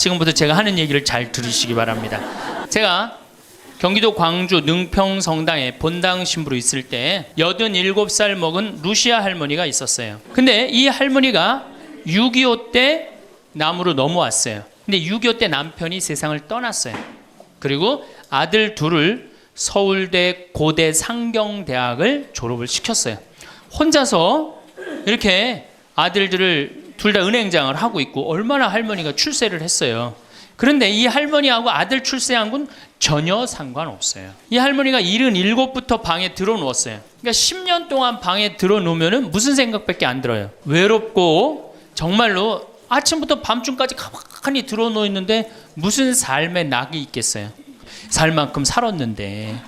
지금부터 제가 하는 얘기를 잘 들으시기 바랍니다. 제가 경기도 광주 능평 성당에 본당 신부로 있을 때 87살 먹은 루시아 할머니가 있었어요. 근데 이 할머니가 6.25 때 남으로 넘어왔어요. 근데 6.25 때 남편이 세상을 떠났어요. 그리고 아들 둘을 서울대 고대 상경대학을 졸업을 시켰어요. 혼자서 이렇게 아들들을 둘 다 은행장을 하고 있고 얼마나 할머니가 출세를 했어요. 그런데 이 할머니하고 아들 출세한 건 전혀 상관없어요. 이 할머니가 77부터 방에 들어누웠어요. 그러니까 10년 동안 방에 들어누우면 무슨 생각밖에 안 들어요. 외롭고 정말로 아침부터 밤중까지 가만히 들어누워 있는데 무슨 삶의 낙이 있겠어요. 살 만큼 살았는데.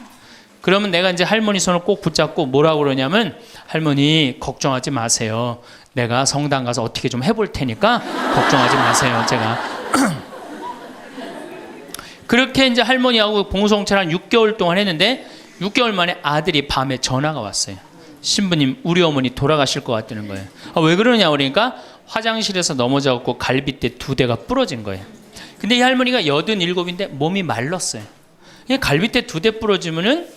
그러면 내가 이제 할머니 손을 꼭 붙잡고 뭐라고 그러냐면, 할머니 걱정하지 마세요. 내가 성당 가서 어떻게 좀 해볼 테니까 걱정하지 마세요. 제가 그렇게 이제 할머니하고 봉송체를 한 6개월 동안 했는데 6개월 만에 아들이 밤에 전화가 왔어요. 신부님, 우리 어머니 돌아가실 것 같다는 거예요. 왜 그러냐 그러니까 화장실에서 넘어져갖고 갈비뼈 2대가 부러진 거예요. 근데 이 할머니가 87인데 몸이 말랐어요. 갈비뼈 2대 부러지면은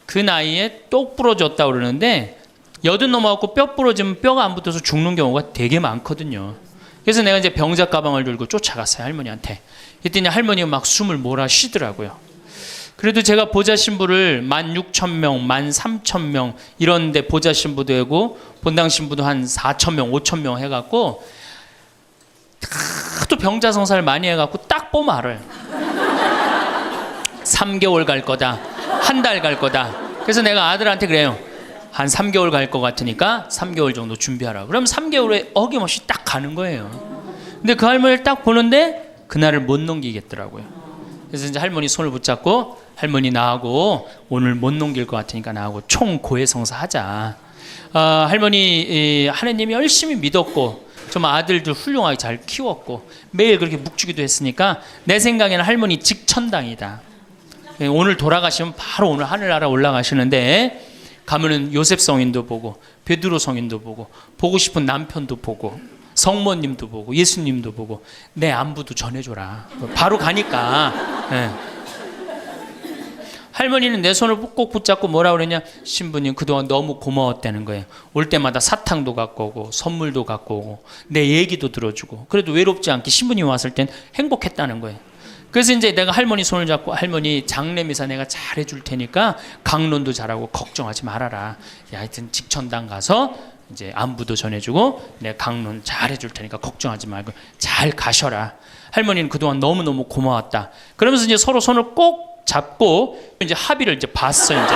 그 나이에 똑 부러졌다 그러는데 80 넘어갖고 뼈 부러지면 뼈가 안 붙어서 죽는 경우가 되게 많거든요. 그래서 내가 이제 병자 가방을 들고 쫓아갔어요, 할머니한테. 그랬더니 할머니가 막 숨을 몰아 쉬더라고요. 그래도 제가 보좌 신부를 16,000명, 13,000명 이런데 보좌 신부도 하고 본당 신부도 한 4,000명, 5,000명 해갖고 또 병자 성사를 많이 해갖고 딱 보면 알아요. 3개월 갈 거다, 한 달 갈 거다. 그래서 내가 아들한테 그래요. 한 3개월 갈 것 같으니까 3개월 정도 준비하라. 그럼 3개월에 어김없이 딱 가는 거예요. 근데 그 할머니를 딱 보는데 그날을 못 넘기겠더라고요. 그래서 이제 할머니 손을 붙잡고, 할머니 나하고 오늘 못 넘길 것 같으니까 나하고 총 고해성사 하자. 할머니 하느님이 열심히 믿었고 좀 아들들 훌륭하게 잘 키웠고 매일 그렇게 묵주기도 했으니까 내 생각에는 할머니 직천당이다. 오늘 돌아가시면 바로 오늘 하늘나라 올라가시는데 가면은 요셉 성인도 보고 베드로 성인도 보고 싶은 남편도 보고 성모님도 보고 예수님도 보고 내 안부도 전해줘라. 바로 가니까. 네. 할머니는 내 손을 꼭 붙잡고 뭐라 그러냐, 신부님 그동안 너무 고마웠다는 거예요. 올 때마다 사탕도 갖고 오고 선물도 갖고 오고 내 얘기도 들어주고 그래도 외롭지 않게 신부님 왔을 땐 행복했다는 거예요. 그래서 이제 내가 할머니 손을 잡고, 할머니 장례미사 내가 잘 해줄 테니까 강론도 잘하고 걱정하지 말아라. 하여튼 직천당 가서 이제 안부도 전해주고 내가 강론 잘 해줄 테니까 걱정하지 말고 잘 가셔라. 할머니는 그동안 너무너무 고마웠다. 그러면서 이제 서로 손을 꼭 잡고 이제 합의를 이제 봤어요. 이제.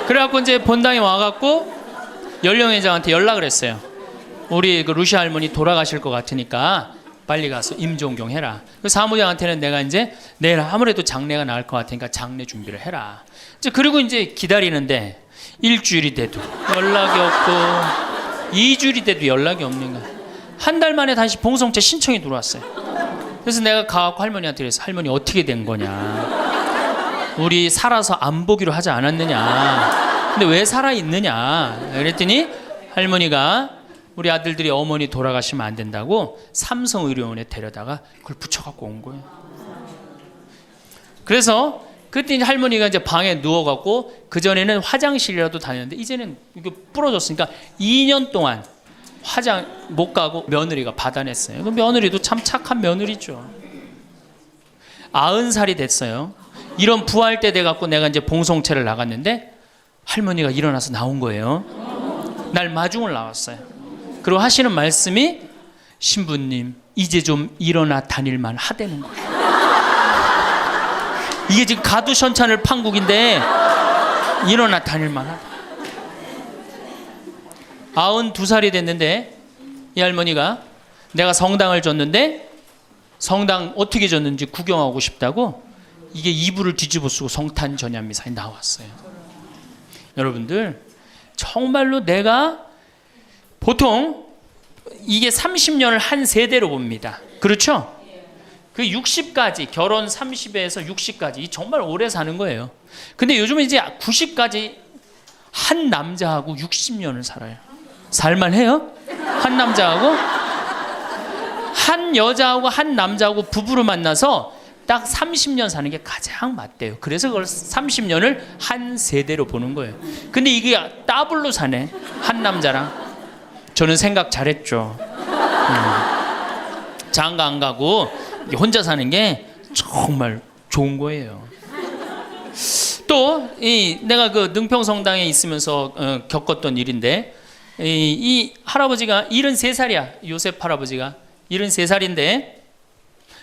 그래갖고 이제 본당에 와갖고 연령회장한테 연락을 했어요. 우리 그 루시아 할머니 돌아가실 것 같으니까 빨리 가서 임종경 해라. 그 사무장한테는 내가 이제 내일 아무래도 장례가 나을 것 같으니까 장례 준비를 해라. 이제 그리고 이제 기다리는데 일주일이 돼도 연락이 없고 2주일이 돼도 연락이 없는 거야. 한 달 만에 다시 봉송체 신청이 들어왔어요. 그래서 내가 가갖고 할머니한테 그래서, 할머니 어떻게 된 거냐, 우리 살아서 안 보기로 하지 않았느냐, 근데 왜 살아있느냐 그랬더니 할머니가 우리 아들들이 어머니 돌아가시면 안 된다고 삼성의료원에 데려다가 그걸 붙여갖고 온 거예요. 그래서 그때 이제 할머니가 이제 방에 누워갖고, 그전에는 화장실이라도 다녔는데 이제는 이게 부러졌으니까 2년 동안 화장 못 가고 며느리가 받아냈어요. 그 며느리도 참 착한 며느리죠. 90살이 됐어요. 이런 부활 때 돼갖고 내가 이제 봉송체를 나갔는데 할머니가 일어나서 나온 거예요. 날 마중을 나왔어요. 그리고 하시는 말씀이, 신부님 이제 좀 일어나 다닐만 하다는 거예요. 이게 지금 가두션찬을 판국인데 일어나 다닐만 하다. 92살이 됐는데 이 할머니가 내가 성당을 줬는데 성당 어떻게 줬는지 구경하고 싶다고 이게 이불을 뒤집어 쓰고 성탄 전야미사에 나왔어요. 여러분들 정말로 내가 보통 이게 30년을 한 세대로 봅니다. 그렇죠? 그 60까지, 결혼 30에서 60까지 정말 오래 사는 거예요. 근데 요즘은 이제 90까지 한 남자하고 60년을 살아요. 살만해요? 한 남자하고? 한 여자하고 한 남자하고 부부로 만나서 딱 30년 사는 게 가장 맞대요. 그래서 그걸 30년을 한 세대로 보는 거예요. 근데 이게 더블로 사네. 한 남자랑. 저는 생각 잘했죠. 장가 안 가고 혼자 사는 게 정말 좋은 거예요. 또 내가 그 능평성당에 있으면서 겪었던 일인데 이 할아버지가 73살이야. 요셉 할아버지가 73살인데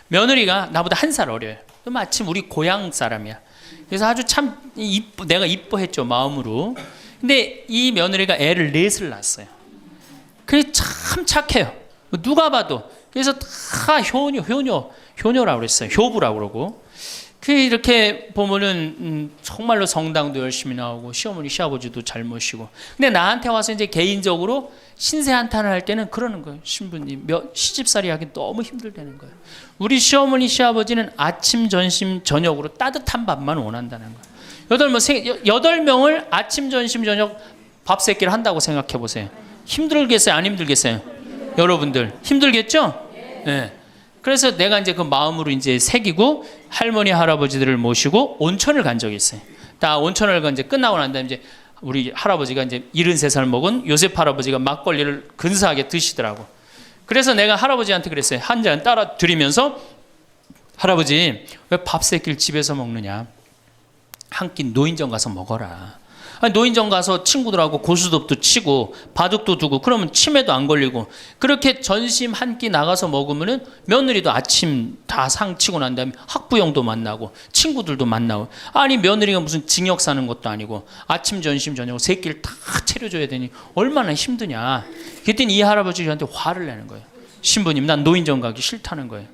며느리가 나보다 1살 어려요. 마침 우리 고향 사람이야. 그래서 아주 참 내가 이뻐했죠, 마음으로. 근데 이 며느리가 애를 4을 낳았어요. 그게 참 착해요. 누가 봐도. 그래서 다 효녀라고 그랬어요. 효부라고 그러고. 그 이렇게 보면은 정말로 성당도 열심히 나오고 시어머니 시아버지도 잘 모시고. 근데 나한테 와서 이제 개인적으로 신세 한탄을 할 때는 그러는 거예요. 신부님 시집살이 하기 너무 힘들다는 거예요. 우리 시어머니 시아버지는 아침 점심 저녁으로 따뜻한 밥만 원한다는 거예요. 8명을 아침 점심 저녁 밥 세끼를 한다고 생각해 보세요. 힘들겠어요? 안 힘들겠어요? 여러분들 힘들겠죠? 네. 그래서 내가 이제 그 마음으로 이제 새기고 할머니 할아버지들을 모시고 온천을 간 적이 있어요. 다 온천을 이제 끝나고 난 다음에 이제 우리 할아버지가 이제 73살 먹은 요셉 할아버지가 막걸리를 근사하게 드시더라고. 그래서 내가 할아버지한테 그랬어요. 한 잔 따라 드리면서 할아버지 왜 밥 세끼를 집에서 먹느냐? 한 끼 노인정 가서 먹어라. 아니, 노인정 가서 친구들하고 고스톱도 치고 바둑도 두고 그러면 치매도 안 걸리고 그렇게 전심 한 끼 나가서 먹으면은 며느리도 아침 다 상 치고 난 다음에 학부형도 만나고 친구들도 만나고 아니 며느리가 무슨 징역 사는 것도 아니고 아침 점심 저녁 세 끼를 다 차려줘야 되니 얼마나 힘드냐. 그랬더니 이 할아버지 저한테 화를 내는 거예요. 신부님 난 노인정 가기 싫다는 거예요.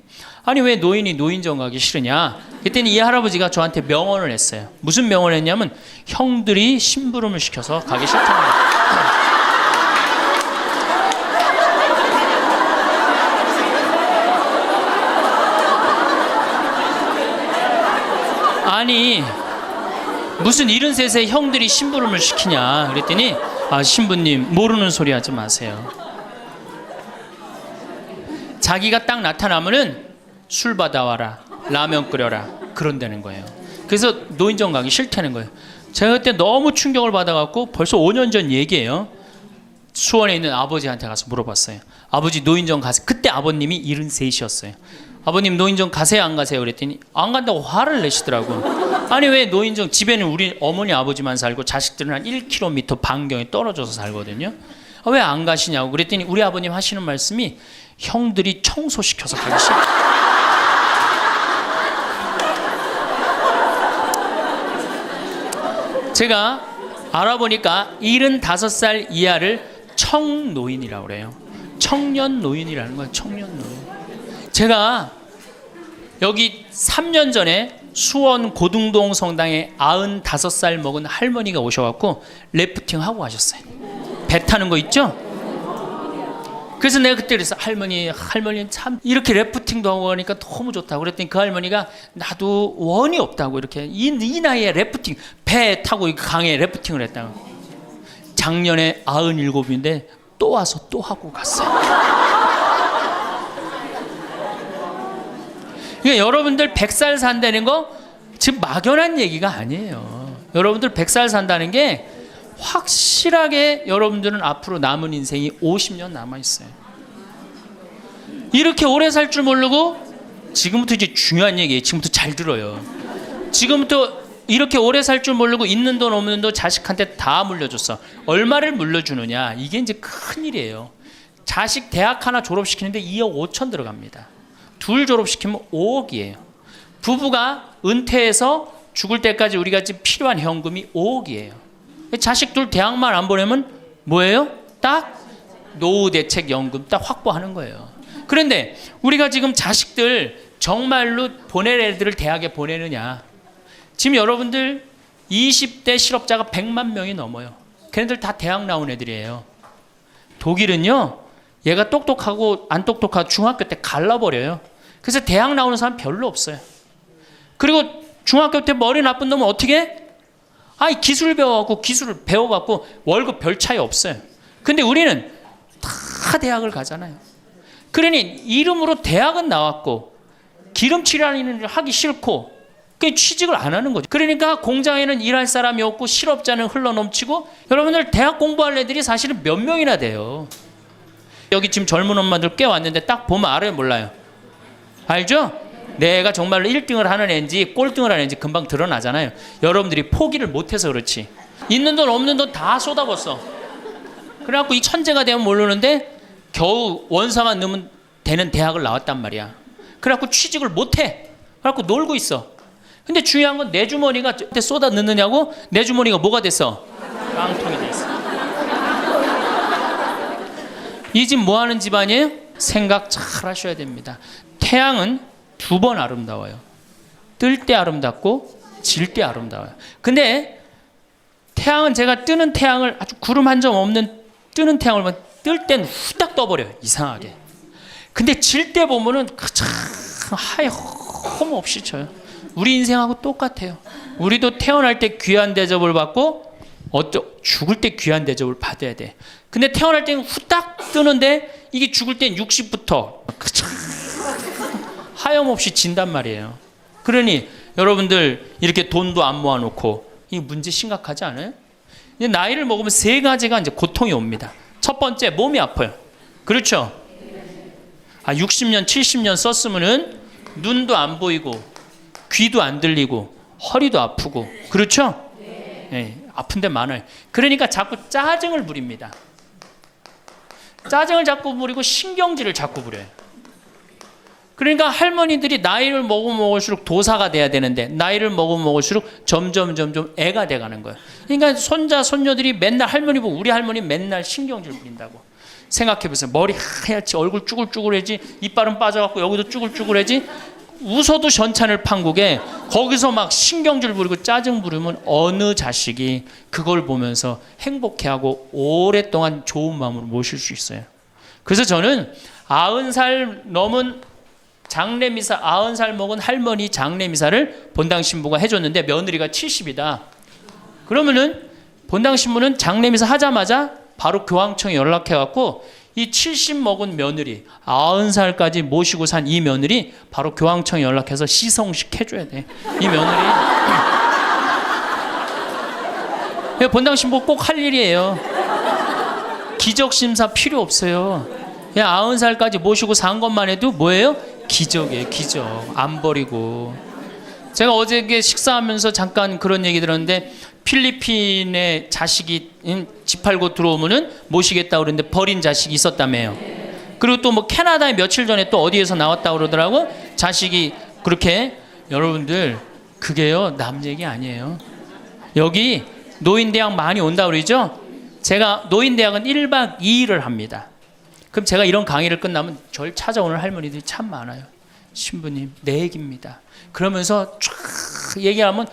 아니 왜 노인이 노인정 가기 싫으냐. 그랬더니 이 할아버지가 저한테 명언을 했어요. 무슨 명언을 했냐면 형들이 심부름을 시켜서 가기 싫다는 거예요. 아니 무슨 73세 형들이 심부름을 시키냐. 그랬더니 아 신부님 모르는 소리 하지 마세요. 자기가 딱 나타나면은 술 받아와라, 라면 끓여라 그런다는 거예요. 그래서 노인정 가기 싫다는 거예요. 제가 그때 너무 충격을 받아갖고 벌써 5년 전 얘기예요. 수원에 있는 아버지한테 가서 물어봤어요. 아버지 노인정 가세요. 그때 아버님이 73이셨어요. 아버님 노인정 가세요 안 가세요? 그랬더니 안 간다고 화를 내시더라고요. 아니 왜 노인정 집에는 우리 어머니 아버지만 살고 자식들은 한 1km 반경에 떨어져서 살거든요. 왜 안 가시냐고 그랬더니 우리 아버님 하시는 말씀이 형들이 청소시켜서 가기 싫다. 제가 알아보니까 75살 이하를 청노인이라고 그래요. 청년 노인이라는 거예요. 청년 노인. 제가 여기 3년 전에 수원 고등동 성당에 95살 먹은 할머니가 오셔갖고 래프팅 하고 가셨어요. 배 타는 거 있죠? 그래서 내가 그때 그랬어. 할머니 참 이렇게 래프팅도 하고 가니까 너무 좋다고 그랬더니 그 할머니가 나도 원이 없다고 이렇게 이 나이에 래프팅 배 타고 강에 래프팅을 했다고. 작년에 97인데 또 와서 또 하고 갔어요. 그러니까 여러분들 100살 산다는 거 지금 막연한 얘기가 아니에요. 여러분들 100살 산다는 게 확실하게 여러분들은 앞으로 남은 인생이 50년 남아있어요. 이렇게 오래 살 줄 모르고 지금부터 이제 중요한 얘기예요. 지금부터 잘 들어요. 지금부터 이렇게 오래 살 줄 모르고 있는 돈 없는 돈 자식한테 다 물려줬어. 얼마를 물려주느냐. 이게 이제 큰일이에요. 자식 대학 하나 졸업시키는데 2억 5천 들어갑니다. 둘 졸업시키면 5억이에요. 부부가 은퇴해서 죽을 때까지 우리가 지금 필요한 현금이 5억이에요. 자식 둘 대학만 안 보내면 뭐예요? 딱 노후대책연금 딱 확보하는 거예요. 그런데 우리가 지금 자식들 정말로 보낼 애들을 대학에 보내느냐. 지금 여러분들 20대 실업자가 100만 명이 넘어요. 걔네들 다 대학 나온 애들이에요. 독일은요. 얘가 똑똑하고 안 똑똑하고 중학교 때 갈라버려요. 그래서 대학 나오는 사람 별로 없어요. 그리고 중학교 때 머리 나쁜 놈은 어떻게 해? 아이 기술 배워갖고 기술을 배워갖고 월급 별 차이 없어요. 근데 우리는 다 대학을 가잖아요. 그러니 이름으로 대학은 나왔고 기름칠하는 일을 하기 싫고 그 취직을 안 하는 거죠. 그러니까 공장에는 일할 사람이 없고 실업자는 흘러넘치고 여러분들 대학 공부할 애들이 사실은 몇 명이나 돼요. 여기 지금 젊은 엄마들 꽤 왔는데 딱 보면 알아요, 몰라요? 알죠? 내가 정말로 1등을 하는 애인지 꼴등을 하는 애인지 금방 드러나잖아요. 여러분들이 포기를 못해서 그렇지. 있는 돈 없는 돈 다 쏟아붓어. 그래갖고 이 천재가 되면 모르는데 겨우 원서만 넣으면 되는 대학을 나왔단 말이야. 그래갖고 취직을 못해. 그래갖고 놀고 있어. 근데 중요한 건 내 주머니가 어때 쏟아 넣느냐고. 내 주머니가 뭐가 됐어? 깡통이 돼 있어. 이 집 뭐 하는 집안이에요? 생각 잘 하셔야 됩니다. 태양은 두 번 아름다워요. 뜰 때 아름답고 질 때 아름다워요. 근데 태양은 제가 뜨는 태양을 아주 구름 한 점 없는 뜨는 태양을 보면 뜰 땐 후딱 떠버려요. 이상하게. 근데 질 때 보면은 참 하염없이 져요. 우리 인생하고 똑같아요. 우리도 태어날 때 귀한 대접을 받고 죽을 때 귀한 대접을 받아야 돼. 근데 태어날 때는 후딱 뜨는데 이게 죽을 땐 60부터 하염없이 진단 말이에요. 그러니 여러분들 이렇게 돈도 안 모아놓고 이 문제 심각하지 않아요? 이제 나이를 먹으면 세 가지가 이제 고통이 옵니다. 첫 번째, 몸이 아파요. 그렇죠? 60년, 70년 썼으면은 눈도 안 보이고 귀도 안 들리고 허리도 아프고 그렇죠? 네, 아픈 데 많아요. 그러니까 자꾸 짜증을 부립니다. 짜증을 자꾸 부리고 신경질을 자꾸 부려요. 그러니까 할머니들이 나이를 먹으면 먹을수록 도사가 돼야 되는데 나이를 먹으면 먹을수록 점점 애가 돼가는 거예요. 그러니까 손자 손녀들이 맨날 할머니 보고 우리 할머니 맨날 신경질 부린다고. 생각해보세요. 머리 하얗지 얼굴 쭈글쭈글해지 이빨은 빠져갖고 여기도 쭈글쭈글해지 웃어도 전찬을 판국에 거기서 막 신경질 부리고 짜증 부리면 어느 자식이 그걸 보면서 행복해하고 오랫동안 좋은 마음으로 모실 수 있어요. 그래서 저는 90살 넘은 장례미사 90살 먹은 할머니 장례미사를 본당 신부가 해줬는데 며느리가 70이다. 그러면은 본당 신부는 장례미사 하자마자 바로 교황청에 연락해갖고 이 70 먹은 며느리 90살까지 모시고 산 이 며느리 바로 교황청에 연락해서 시성식 해줘야 돼. 이 며느리 본당 신부 꼭 할 일이에요. 기적심사 필요 없어요. 90살까지 모시고 산 것만 해도 뭐예요? 기적이에요. 기적. 안 버리고. 제가 어저께 식사하면서 잠깐 그런 얘기 들었는데 필리핀에 자식이 집 팔고 들어오면은 모시겠다 그러는데 버린 자식이 있었다며요. 그리고 또 뭐 캐나다에 며칠 전에 또 어디에서 나왔다 그러더라고. 자식이 그렇게. 여러분들 그게요 남 얘기 아니에요. 여기 노인대학 많이 온다 그러죠. 제가 노인대학은 1박 2일을 합니다. 그럼 제가 이런 강의를 끝나면 절 찾아오는 할머니들이 참 많아요. 신부님 내 얘기입니다. 그러면서 쫙 얘기하면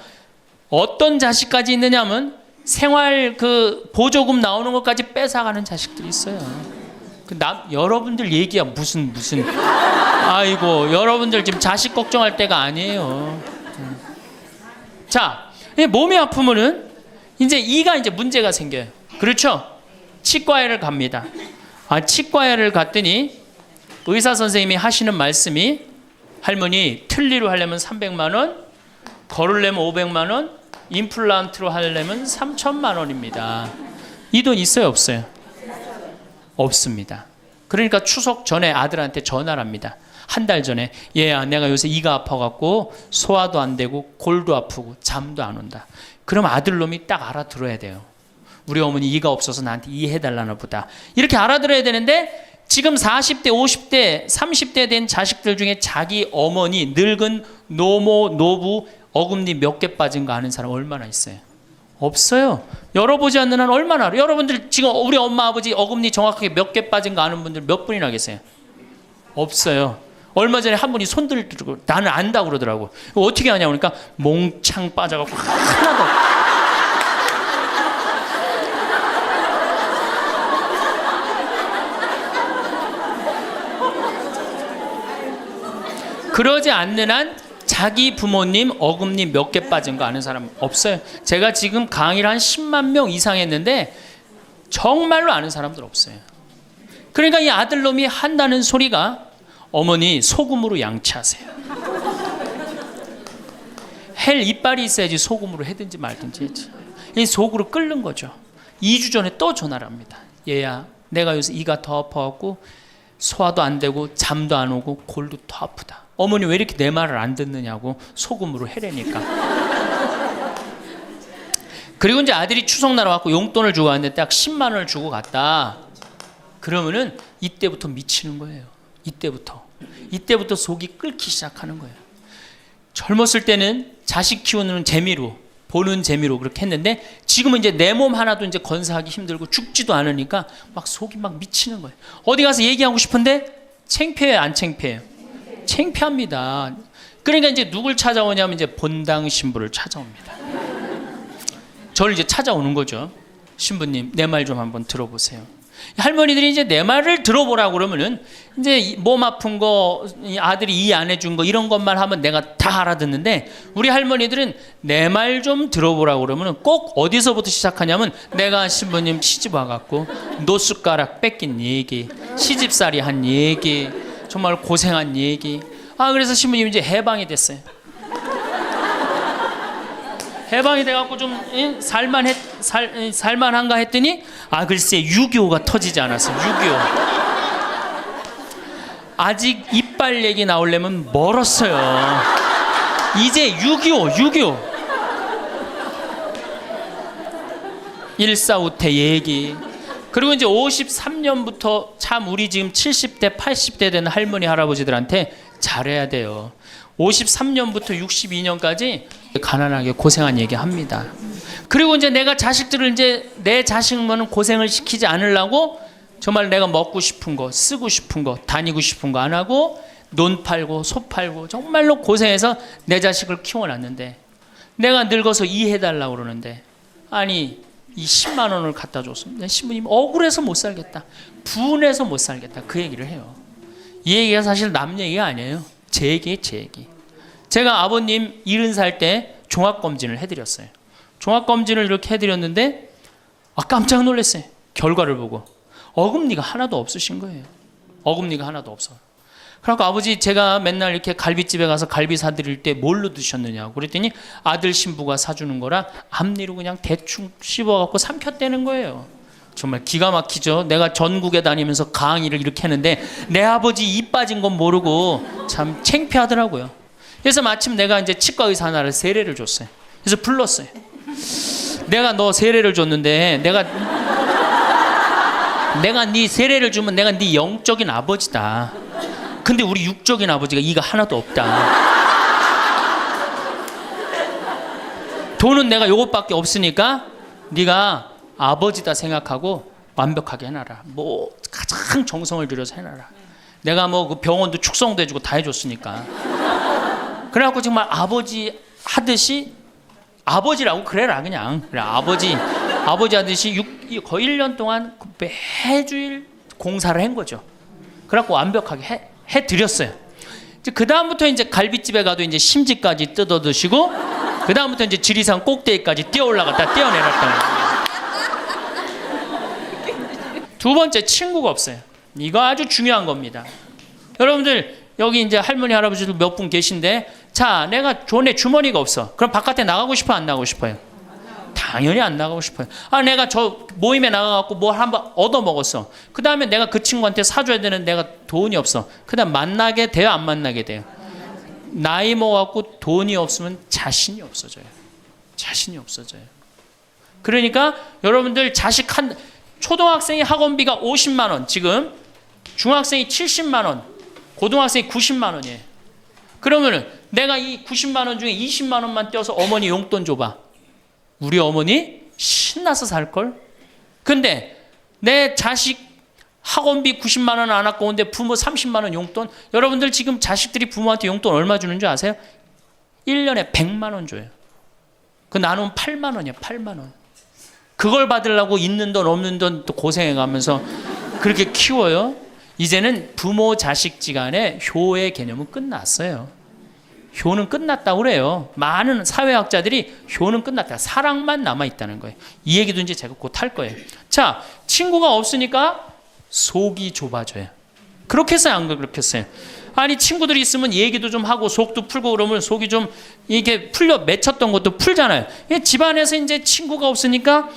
어떤 자식까지 있느냐면 생활 그 보조금 나오는 것까지 뺏어가는 자식들이 있어요. 여러분들 얘기야 무슨 아이고 여러분들 지금 자식 걱정할 때가 아니에요. 자, 몸이 아프면은 이제 이가 이제 문제가 생겨요. 그렇죠? 치과에를 갑니다. 치과에를 갔더니 의사 선생님이 하시는 말씀이 할머니 틀니로 하려면 300만 원, 걸으려면 500만 원, 임플란트로 하려면 3천만 원입니다. 이 돈 있어요, 없어요? 없습니다. 그러니까 추석 전에 아들한테 전화를 합니다. 한 달 전에 얘야 내가 요새 이가 아파갖고 소화도 안 되고 골도 아프고 잠도 안 온다. 그럼 아들놈이 딱 알아들어야 돼요. 우리 어머니 이가 없어서 나한테 이해해달라나 보다. 이렇게 알아들어야 되는데 지금 40대, 50대, 30대 된 자식들 중에 자기 어머니, 늙은 노모, 노부, 어금니 몇 개 빠진 거 아는 사람 얼마나 있어요? 없어요. 열어보지 않는 한 얼마나 알아요? 여러분들 지금 우리 엄마, 아버지 어금니 정확하게 몇 개 빠진 거 아는 분들 몇 분이나 계세요? 없어요. 얼마 전에 한 분이 손 들고 나는 안다고 그러더라고. 어떻게 하냐고 그러니까 몽창 빠져갖고 하나도 없어. 그러지 않는 한 자기 부모님 어금니 몇 개 빠진 거 아는 사람 없어요. 제가 지금 강의를 한 10만 명 이상 했는데 정말로 아는 사람들 없어요. 그러니까 이 아들놈이 한다는 소리가 어머니 소금으로 양치하세요. 헬 이빨이 있어야지 소금으로 해든지 말든지 했지. 이 속으로 끓는 거죠. 2주 전에 또 전화를 합니다. 얘야, 내가 요새 이가 더 아파갖고 소화도 안 되고 잠도 안 오고 골도 더 아프다. 어머니 왜 이렇게 내 말을 안 듣느냐고 소금으로 해라니까. 그리고 이제 아들이 추석날 와갖고 용돈을 주고 왔는데 딱 10만 원을 주고 갔다. 그러면은 이때부터 미치는 거예요. 이때부터 속이 끓기 시작하는 거예요. 젊었을 때는 자식 키우는 재미로, 보는 재미로 그렇게 했는데 지금은 이제 내 몸 하나도 이제 건사하기 힘들고 죽지도 않으니까 막 속이 막 미치는 거예요. 어디 가서 얘기하고 싶은데 창피해요, 안 창피해요? 창피합니다. 그러니까 이제 누굴 찾아오냐면 이제 본당 신부를 찾아옵니다. 저를 이제 찾아오는 거죠. 신부님, 내 말 좀 한번 들어보세요. 할머니들이 이제 내 말을 들어보라고 그러면은 이제 몸 아픈 거, 아들이 이해 안 해준 거 이런 것만 하면 내가 다 알아듣는데 우리 할머니들은 내 말 좀 들어보라고 그러면은 꼭 어디서부터 시작하냐면 내가 신부님 시집 와갖고 노숟가락 뺏긴 얘기, 시집살이 한 얘기, 정말 고생한 얘기. 그래서 신부님 이제 해방이 됐어요. 해방이 돼갖고 좀 살만한가 했더니 글쎄 6.25가 터지지 않았어요. 6.25 아직 이빨 얘기 나오려면 멀었어요. 이제 6.25 일사후퇴 얘기. 그리고 이제 53년부터 참 우리 지금 70대 80대 되는 할머니 할아버지들한테 잘해야 돼요. 53년부터 62년까지 가난하게 고생한 얘기 합니다. 그리고 이제 내가 자식들을 이제 내 자식만은 고생을 시키지 않으려고 정말 내가 먹고 싶은 거, 쓰고 싶은 거, 다니고 싶은 거 안 하고 논 팔고 소 팔고 정말로 고생해서 내 자식을 키워놨는데 내가 늙어서 이해해달라고 그러는데 아니 이 10만 원을 갖다 줬습니다. 신부님 억울해서 못 살겠다, 분해서 못 살겠다 그 얘기를 해요. 이 얘기가 사실 남 얘기가 아니에요. 제 얘기. 제가 아버님 70살 때 종합검진을 해드렸어요. 종합검진을 이렇게 해드렸는데 깜짝 놀랐어요. 결과를 보고 어금니가 하나도 없으신 거예요. 어금니가 하나도 없어. 그래서 아버지 제가 맨날 이렇게 갈비집에 가서 갈비 사드릴 때 뭘로 드셨느냐고 그랬더니 아들 신부가 사주는 거라 앞니로 그냥 대충 씹어갖고 삼켰다는 거예요. 정말 기가 막히죠. 내가 전국에 다니면서 강의를 이렇게 했는데 내 아버지 입 빠진 건 모르고 참 창피하더라고요. 그래서 마침 내가 이제 치과 의사 하나를 세례를 줬어요. 그래서 불렀어요. 내가 너 세례를 줬는데 내가 네 세례를 주면 내가 네 영적인 아버지다. 근데 우리 육적인 아버지가 이가 하나도 없다. 돈은 내가 요것밖에 없으니까 네가 아버지다 생각하고 완벽하게 해놔라. 뭐 가장 정성을 들여서 해놔라. 내가 뭐 그 병원도 축성도 해주고 다 해줬으니까. 그래갖고 정말 아버지 하듯이 아버지라고 그래라 그냥. 그래 아버지 하듯이 거의 1년 동안 매주일 공사를 한 거죠. 그래갖고 완벽하게 해드렸어요. 그 다음부터 이제 갈비집에 가도 이제 심지까지 뜯어 드시고 그 다음부터 이제 지리산 꼭대기까지 뛰어 올라갔다 뛰어내렸다. 두 번째, 친구가 없어요. 이거 아주 중요한 겁니다. 여러분들 여기 이제 할머니 할아버지들 몇 분 계신데 자 내가 돈에 주머니가 없어. 그럼 바깥에 나가고 싶어 안 나가고 싶어요? 당연히 안 나가고 싶어요. 내가 저 모임에 나가갖고 뭘 한번 얻어먹었어. 그 다음에 내가 그 친구한테 사줘야 되는 내가 돈이 없어. 그 다음 만나게 돼요 안 만나게 돼요? 나이 먹어갖고 돈이 없으면 자신이 없어져요. 그러니까 여러분들 자식 초등학생이 학원비가 50만 원, 지금 중학생이 70만 원, 고등학생이 90만 원이에요. 그러면은 내가 이 90만 원 중에 20만 원만 떼어서 어머니 용돈 줘봐. 우리 어머니 신나서 살걸? 근데 내 자식 학원비 90만 원 안 갖고 오는데 부모 30만 원 용돈? 여러분들 지금 자식들이 부모한테 용돈 얼마 주는 줄 아세요? 1년에 100만 원 줘요. 그 나누면 8만 원이야, 8만 원. 그걸 받으려고 있는 돈 없는 돈 또 고생해가면서 그렇게 키워요. 이제는 부모 자식지간의 효의 개념은 끝났어요. 효는 끝났다고 그래요. 많은 사회학자들이 효는 끝났다. 사랑만 남아있다는 거예요. 이 얘기도 이제 제가 곧 할 거예요. 자, 친구가 없으니까 속이 좁아져요. 그렇겠어요? 안 그렇겠어요? 아니, 친구들이 있으면 얘기도 좀 하고 속도 풀고 그러면 속이 좀 이게 풀려 맺혔던 것도 풀잖아요. 집안에서 이제 친구가 없으니까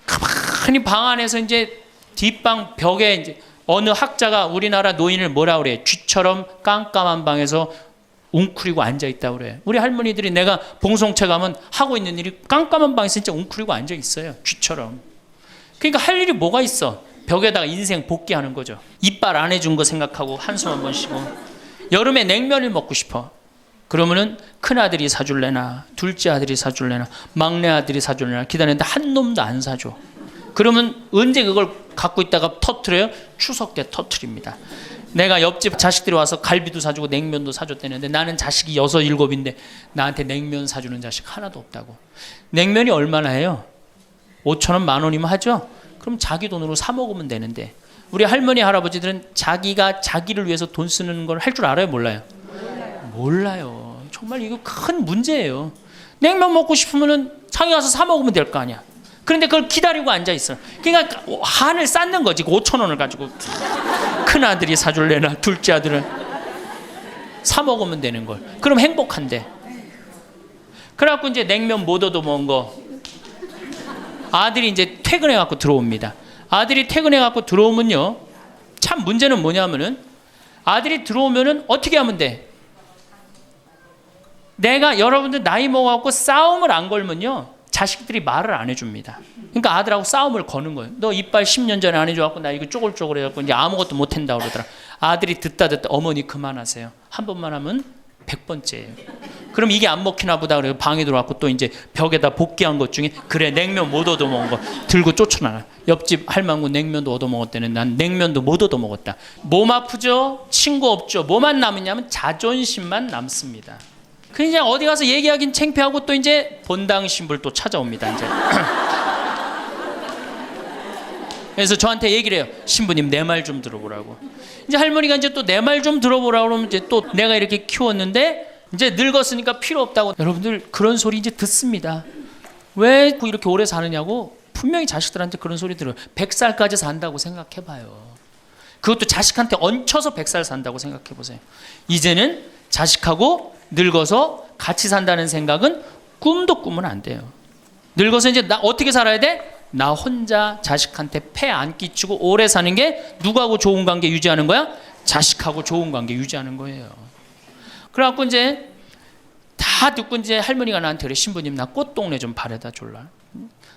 가만히 방 안에서 이제 뒷방 벽에 이제 어느 학자가 우리나라 노인을 뭐라 그래? 쥐처럼 깜깜한 방에서 웅크리고 앉아있다고 그래요. 우리 할머니들이 내가 봉송체 가면 하고 있는 일이 깜깜한 방에서 진짜 웅크리고 앉아있어요. 쥐처럼. 그러니까 할 일이 뭐가 있어? 벽에다가 인생 복귀하는 거죠. 이빨 안 해준 거 생각하고 한숨 한번 쉬고. 여름에 냉면을 먹고 싶어. 그러면은 큰아들이 사줄래나 둘째 아들이 사줄래나 막내 아들이 사줄래나 기다리는데 한 놈도 안 사줘. 그러면 언제 그걸 갖고 있다가 터트려요? 추석 때 터트립니다. 내가 옆집 자식들이 와서 갈비도 사주고 냉면도 사줬다는데 나는 자식이 6, 7인데 나한테 냉면 사주는 자식 하나도 없다고. 냉면이 얼마나 해요? 5,000원, 10,000원이면 하죠? 그럼 자기 돈으로 사 먹으면 되는데 우리 할머니, 할아버지들은 자기가 자기를 위해서 돈 쓰는 걸 할 줄 알아요? 몰라요? 몰라요. 정말 이거 큰 문제예요. 냉면 먹고 싶으면 자기 가서 사 먹으면 될 거 아니야. 그런데 그걸 기다리고 앉아있어. 그러니까 한을 쌓는 거지. 5,000원을 가지고 큰아들이 사줄래나 둘째 아들은 사 먹으면 되는 걸. 그럼 행복한데. 그래갖고 이제 냉면 못 얻어먹은 거 아들이 이제 퇴근해갖고 들어옵니다. 아들이 퇴근해갖고 들어오면요, 참 문제는 뭐냐면은 아들이 들어오면은 어떻게 하면 돼? 내가 여러분들 나이 먹어갖고 싸움을 안 걸면요 자식들이 말을 안 해줍니다. 그러니까 아들하고 싸움을 거는 거예요. 너 이빨 10년 전에 안 해줘갖고 나 이거 쪼글쪼글 해갖고 이제 아무것도 못한다 그러더라. 아들이 듣다 어머니 그만하세요. 한 번만 하면 100번째예요. 그럼 이게 안 먹히나 보다 그래서 방에 들어왔고 또 이제 벽에다 복귀한 것 중에 그래 냉면 못 얻어먹은 거 들고 쫓아나가. 옆집 할망구 냉면도 얻어먹었다는 난 냉면도 못 얻어먹었다. 몸 아프죠? 친구 없죠? 뭐만 남으냐면 자존심만 남습니다. 그냥 어디 가서 얘기하긴 창피하고 또 이제 본당 신부를 또 찾아옵니다. 이제. 그래서 저한테 얘기를 해요. 신부님 내 말 좀 들어보라고. 이제 할머니가 이제 또 내 말 좀 들어보라고 그러면 이제 또 내가 이렇게 키웠는데 이제 늙었으니까 필요 없다고. 여러분들 그런 소리 이제 듣습니다. 왜 이렇게 오래 사느냐고 분명히 자식들한테 그런 소리 들어요. 100살까지 산다고 생각해봐요. 그것도 자식한테 얹혀서 100살 산다고 생각해보세요. 이제는 자식하고 늙어서 같이 산다는 생각은 꿈도 꾸면 안 돼요. 늙어서 이제 나 어떻게 살아야 돼? 나 혼자 자식한테 폐 안 끼치고 오래 사는 게 누구하고 좋은 관계 유지하는 거야? 자식하고 좋은 관계 유지하는 거예요. 그래갖고 이제 다 듣고 이제 할머니가 나한테 그래. 신부님 나 꽃동네 좀 바래다 줄라.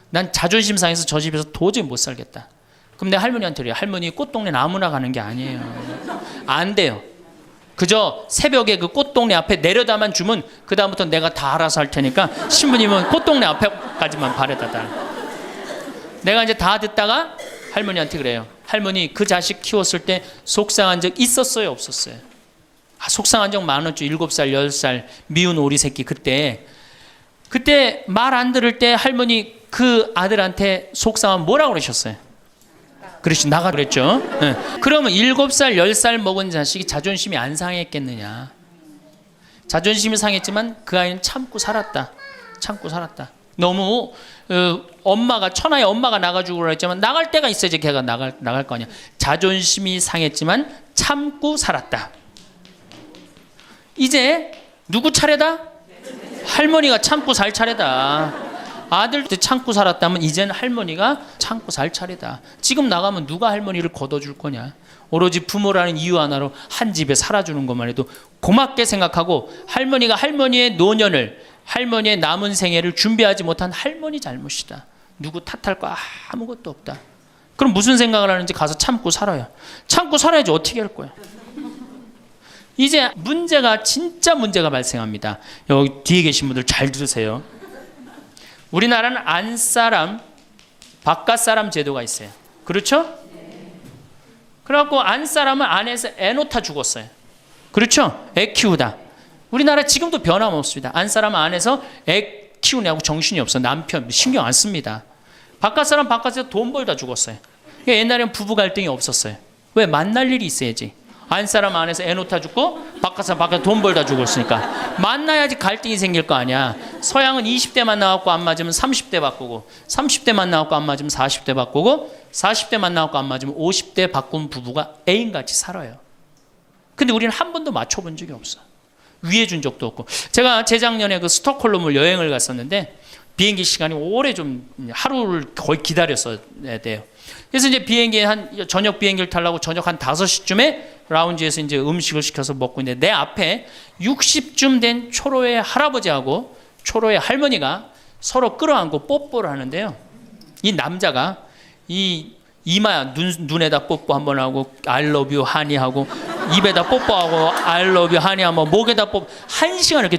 난 자존심 상해서 저 집에서 도저히 못 살겠다. 그럼 내 할머니한테 그래. 할머니 꽃동네는 아무나 가는 게 아니에요. 안 돼요. 그저 새벽에 그 꽃동네 앞에 내려다만 주면 그 다음부터 내가 다 알아서 할 테니까 신부님은 꽃동네 앞에까지만 바래다 달. 내가 이제 다 듣다가 할머니한테 그래요. 할머니 그 자식 키웠을 때 속상한 적 있었어요? 없었어요? 속상한 적 많았죠. 7살 10살 미운 오리 새끼 그때 말 안 들을 때 할머니 그 아들한테 속상하면 뭐라고 그러셨어요? 그렇지 나가 그랬죠. 네. 그러면 7살 10살 먹은 자식이 자존심이 안 상했겠느냐. 자존심이 상했지만 그 아이는 참고 살았다. 너무 엄마가 천하의 엄마가 나가주고 그랬지만 나갈 때가 있어야지 걔가 나갈 거 아니야. 자존심이 상했지만 참고 살았다. 이제 누구 차례다? 할머니가 참고 살 차례다. 아들도 참고 살았다면 이젠 할머니가 참고 살 차례다. 지금 나가면 누가 할머니를 걷어줄 거냐. 오로지 부모라는 이유 하나로 한 집에 살아주는 것만 해도 고맙게 생각하고 할머니가 할머니의 노년을 할머니의 남은 생애를 준비하지 못한 할머니 잘못이다. 누구 탓할 거 아무것도 없다. 그럼 무슨 생각을 하는지 가서 참고 살아요. 참고 살아야지 어떻게 할 거야. 이제 진짜 문제가 발생합니다. 여기 뒤에 계신 분들 잘 들으세요. 우리나라는 안사람, 바깥사람 제도가 있어요. 그렇죠? 그래갖고 안사람은 안에서 애 놓다 죽었어요. 그렇죠? 애 키우다. 우리나라 지금도 변함없습니다. 안사람은 안에서 애 키우냐고 정신이 없어. 남편 신경 안 씁니다. 바깥사람 바깥에서 돈 벌다 죽었어요. 옛날에는 부부 갈등이 없었어요. 왜? 만날 일이 있어야지. 안사람 안에서 애 놓다 죽고 바깥에서 바깥에 돈 벌다 죽었으니까 만나야지 갈등이 생길 거 아니야. 서양은 20대 만나갖고 안 맞으면 30대 바꾸고 30대 만나갖고 안 맞으면 40대 바꾸고 40대 만나갖고 안 맞으면 50대 바꾼 부부가 애인같이 살아요. 근데 우리는 한 번도 맞춰본 적이 없어. 위해 준 적도 없고. 제가 재작년에 그 스톡홀름을 여행을 갔었는데 비행기 시간이 오래 좀 하루를 거의 기다렸어야 돼요. 그래서 이제 비행기에 저녁 비행기를 타려고 저녁 한 5시쯤에 라운지에서 이제 음식을 시켜서 먹고 있는데 내 앞에 60쯤 된 초로의 할아버지하고 초로의 할머니가 서로 끌어안고 뽀뽀를 하는데요. 이 남자가 이 이마 눈에다 뽀뽀 한번 하고 I love you 하니 하고 입에다 뽀뽀하고 I love you 하니 하고 목에다 뽀뽀 1시간 이렇게.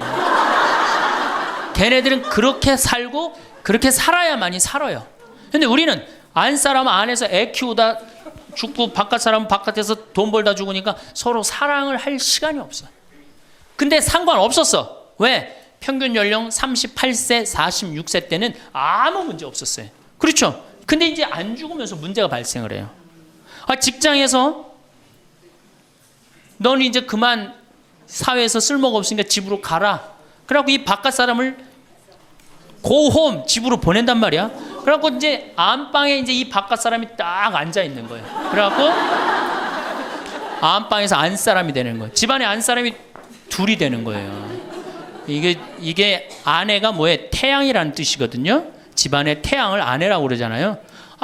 걔네들은 그렇게 살고 그렇게 살아야만이 살아요. 근데 우리는 안 사람은 안에서 애 키우다 죽고 바깥 사람은 바깥에서 돈 벌다 죽으니까 서로 사랑을 할 시간이 없어. 근데 상관없었어. 왜? 평균 연령 38세 46세 때는 아무 문제 없었어요. 그렇죠? 근데 이제 안 죽으면서 문제가 발생을 해요. 직장에서 너는 이제 그만 사회에서 쓸모가 없으니까 집으로 가라. 그래갖고 이 바깥 사람을 고홈 집으로 보낸단 말이야. 그래갖고 이제 안방에 이제 이 바깥 사람이 딱 앉아 있는 거예요. 그래갖고 안방에서 안 사람이 되는 거예요. 집안에 안 사람이 둘이 되는 거예요. 이게 아내가 뭐에 태양이라는 뜻이거든요. 집안의 태양을 아내라고 그러잖아요.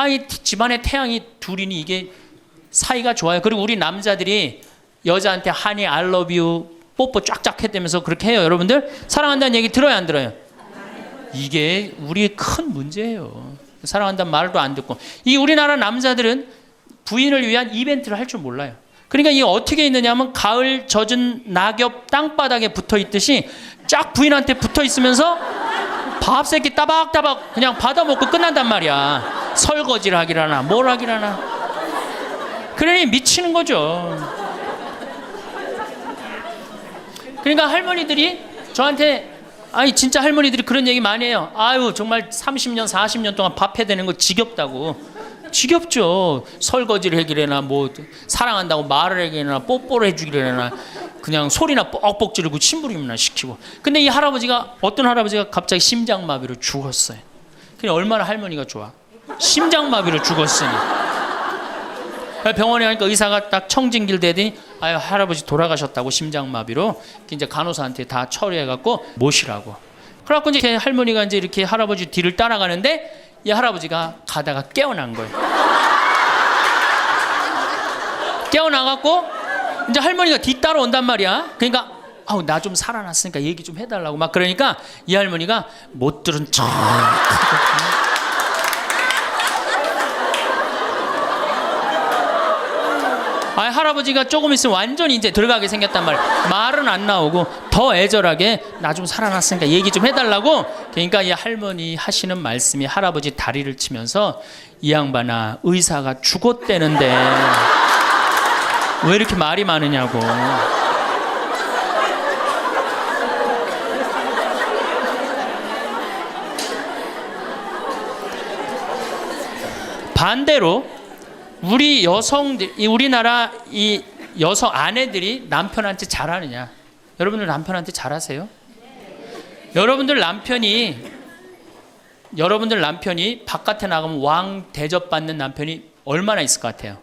이 집안의 태양이 둘이니 이게 사이가 좋아요. 그리고 우리 남자들이 여자한테 하니 I love you 뽀뽀 쫙쫙 했다면서 그렇게 해요. 여러분들 사랑한다는 얘기 들어요 안 들어요? 이게 우리의 큰 문제예요. 사랑한다는 말도 안 듣고. 이 우리나라 남자들은 부인을 위한 이벤트를 할 줄 몰라요. 그러니까 이게 어떻게 있느냐면 가을 젖은 낙엽 땅바닥에 붙어 있듯이 쫙 부인한테 붙어 있으면서 밥 새끼 따박따박 그냥 받아먹고 끝난단 말이야. 설거지를 하기라나 뭘 하기라나. 그러니 미치는 거죠. 그러니까 할머니들이 저한테 진짜 할머니들이 그런 얘기 많이 해요. 아유 정말 30년 40년 동안 밥 해야 되는 거 지겹다고. 지겹죠. 설거지를 해기래나 뭐 사랑한다고 말을 해기래나 뽀뽀를 해주기래나 그냥 소리나 뻑뻑 지르고 침부림이나 시키고. 근데 이 할아버지가 어떤 할아버지가 갑자기 심장마비로 죽었어요. 그냥 얼마나 할머니가 좋아. 심장마비로 죽었으니. 병원에 가니까 의사가 딱 청진길 대더니 할아버지 돌아가셨다고 심장마비로. 이제 간호사한테 다 처리해갖고 모시라고. 그래갖고 이제 할머니가 이제 이렇게 할아버지 뒤를 따라가는데 이 할아버지가 가다가 깨어난 거예요. 깨어나갖고 이제 할머니가 뒤 따라온단 말이야. 그러니까 나 좀 살아났으니까 얘기 좀 해달라고 막 그러니까 이 할머니가 못 들은 척 할아버지가 조금 있으면 완전히 이제 들어가게 생겼단 말이야. 말은 안 나오고 더 애절하게 나 좀 살아났으니까 얘기 좀 해달라고. 그러니까 이 할머니 하시는 말씀이 할아버지 다리를 치면서 이 양반아 의사가 죽었대는데 왜 이렇게 말이 많으냐고. 반대로 우리 여성들, 우리나라 이 여성 아내들이 남편한테 잘하느냐? 여러분들 남편한테 잘하세요? 여러분들 남편이 바깥에 나가면 왕 대접받는 남편이 얼마나 있을 것 같아요?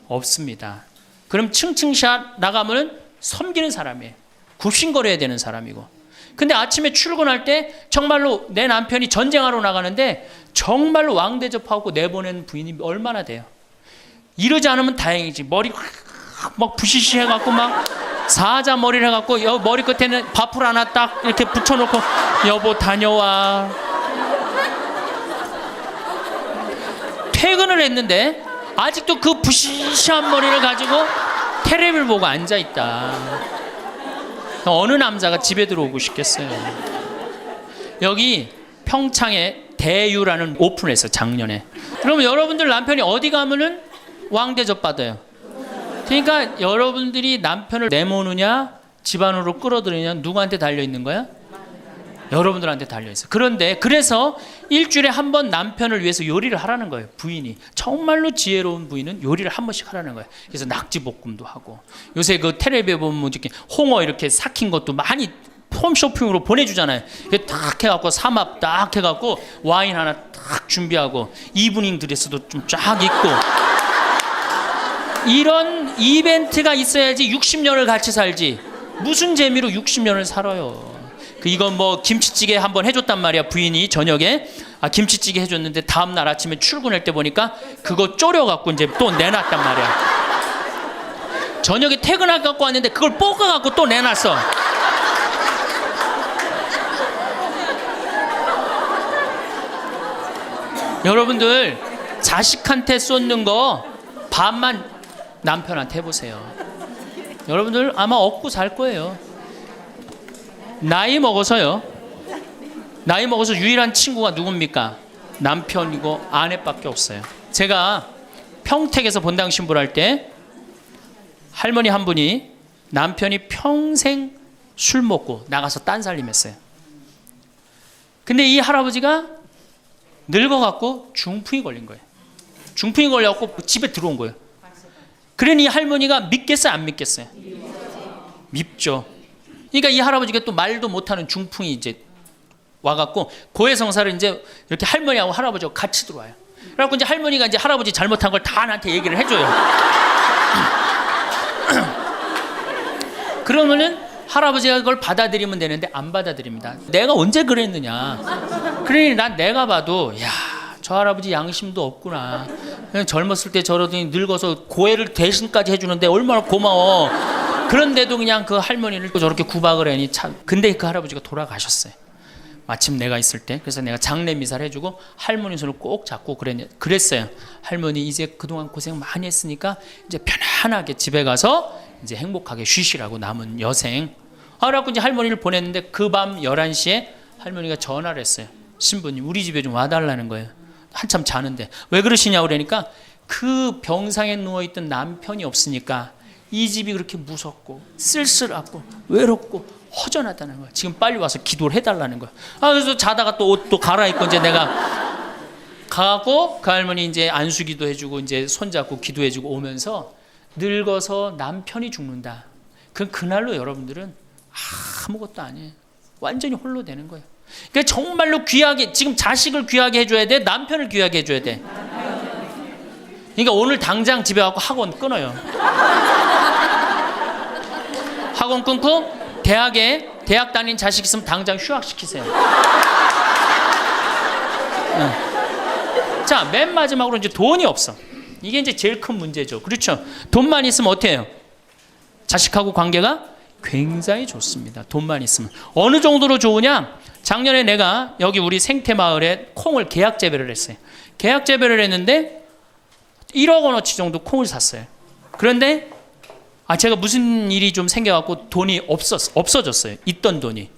없습니다. 그럼 층층샷 나가면 섬기는 사람이에요. 굽신거려야 되는 사람이고. 근데 아침에 출근할 때 정말로 내 남편이 전쟁하러 나가는데 정말로 왕 대접하고 내보낸 부인이 얼마나 돼요? 이러지 않으면 다행이지. 머리 막 부시시 해갖고 막 사자 머리를 해갖고 머리 끝에는 밥풀 하나 딱 이렇게 붙여놓고 여보 다녀와. 퇴근을 했는데 아직도 그 부시시한 머리를 가지고 테레비를 보고 앉아있다. 어느 남자가 집에 들어오고 싶겠어요. 여기 평창에 대유라는 오픈했어 작년에. 그러면 여러분들 남편이 어디 가면은 왕대접 받아요. 그러니까 여러분들이 남편을 내모느냐 집안으로 끌어들이냐 누구한테 달려있는 거야? 여러분들한테 달려있어요. 그런데 그래서 일주일에 한 번 남편을 위해서 요리를 하라는 거예요. 부인이. 정말로 지혜로운 부인은 요리를 한 번씩 하라는 거예요. 그래서 낙지볶음도 하고, 요새 그 텔레비에 보면 이렇게 홍어 이렇게 삭힌 것도 많이 홈쇼핑으로 보내주잖아요. 딱 해갖고 삼합 딱 해갖고 와인 하나 딱 준비하고 이브닝 드레스도 좀 쫙 입고, 이런 이벤트가 있어야지 60년을 같이 살지. 무슨 재미로 60년을 살아요. 이건 뭐 김치찌개 한번 해줬단 말이야. 부인이 저녁에 김치찌개 해줬는데 다음날 아침에 출근할 때 보니까 그거 졸여갖고 이제 또 내놨단 말이야. 저녁에 퇴근할 갖고 왔는데 그걸 볶아갖고 또 내놨어. 여러분들 자식한테 쏟는 거 반만 남편한테 해보세요. 여러분들 아마 얻고 살 거예요. 나이 먹어서 유일한 친구가 누굽니까? 남편이고 아내밖에 없어요. 제가 평택에서 본당 신부를 할 때 할머니 한 분이 남편이 평생 술 먹고 나가서 딴살림했어요. 근데 이 할아버지가 늙어갖고 중풍이 걸린 거예요. 중풍이 걸려갖고 집에 들어온 거예요. 그러니 이 할머니가 믿겠어요, 안 믿겠어요? 밉죠. 그러니까 이 할아버지가 또 말도 못하는 중풍이 이제 와갖고 고해성사를 이제 이렇게 할머니하고 할아버지하고 같이 들어와요. 그래갖고 이제 할머니가 이제 할아버지 잘못한 걸 다 나한테 얘기를 해줘요. 그러면은 할아버지가 그걸 받아들이면 되는데 안 받아들입니다. 내가 언제 그랬느냐. 그러니 내가 봐도 야, 저 할아버지 양심도 없구나. 그냥 젊었을 때 저러더니 늙어서 고해를 대신까지 해주는데 얼마나 고마워. 그런데도 그냥 그 할머니를 또 저렇게 구박을 하니 참. 근데 그 할아버지가 돌아가셨어요. 마침 내가 있을 때. 그래서 내가 장례 미사를 해주고 할머니 손을 꼭 잡고 그랬어요. 할머니 이제 그동안 고생 많이 했으니까 이제 편안하게 집에 가서 이제 행복하게 쉬시라고 남은 여생. 그래갖고 이제 할머니를 보냈는데 그 밤 11시에 할머니가 전화를 했어요. 신부님 우리 집에 좀 와달라는 거예요. 한참 자는데. 왜 그러시냐고 그러니까 그 병상에 누워있던 남편이 없으니까 이 집이 그렇게 무섭고 쓸쓸하고 외롭고 허전하다는 거야. 지금 빨리 와서 기도를 해달라는 거야. 그래서 자다가 또 옷도 갈아입고 이제 내가 가고 그 할머니 이제 안수기도 해주고 이제 손잡고 기도해주고 오면서 늙어서 남편이 죽는다. 그날로 여러분들은 아무것도 아니에요. 완전히 홀로 되는 거예요. 그러니까 정말로 귀하게 지금 자식을 귀하게 해줘야 돼. 남편을 귀하게 해줘야 돼. 그러니까 오늘 당장 집에 가고 학원 끊어요. 학원 끊고 대학 다닌 자식 있으면 당장 휴학시키세요. 자, 맨 마지막으로 이제 돈이 없어. 이게 이제 제일 큰 문제죠. 그렇죠? 돈만 있으면 어때요? 자식하고 관계가 굉장히 좋습니다. 돈만 있으면. 어느 정도로 좋으냐? 작년에 내가 여기 우리 생태마을에 콩을 계약 재배를 했어요. 계약 재배를 했는데 1억 원어치 정도 콩을 샀어요. 그런데 제가 무슨 일이 좀 생겨갖고 돈이 없어졌어요. 있던 돈이.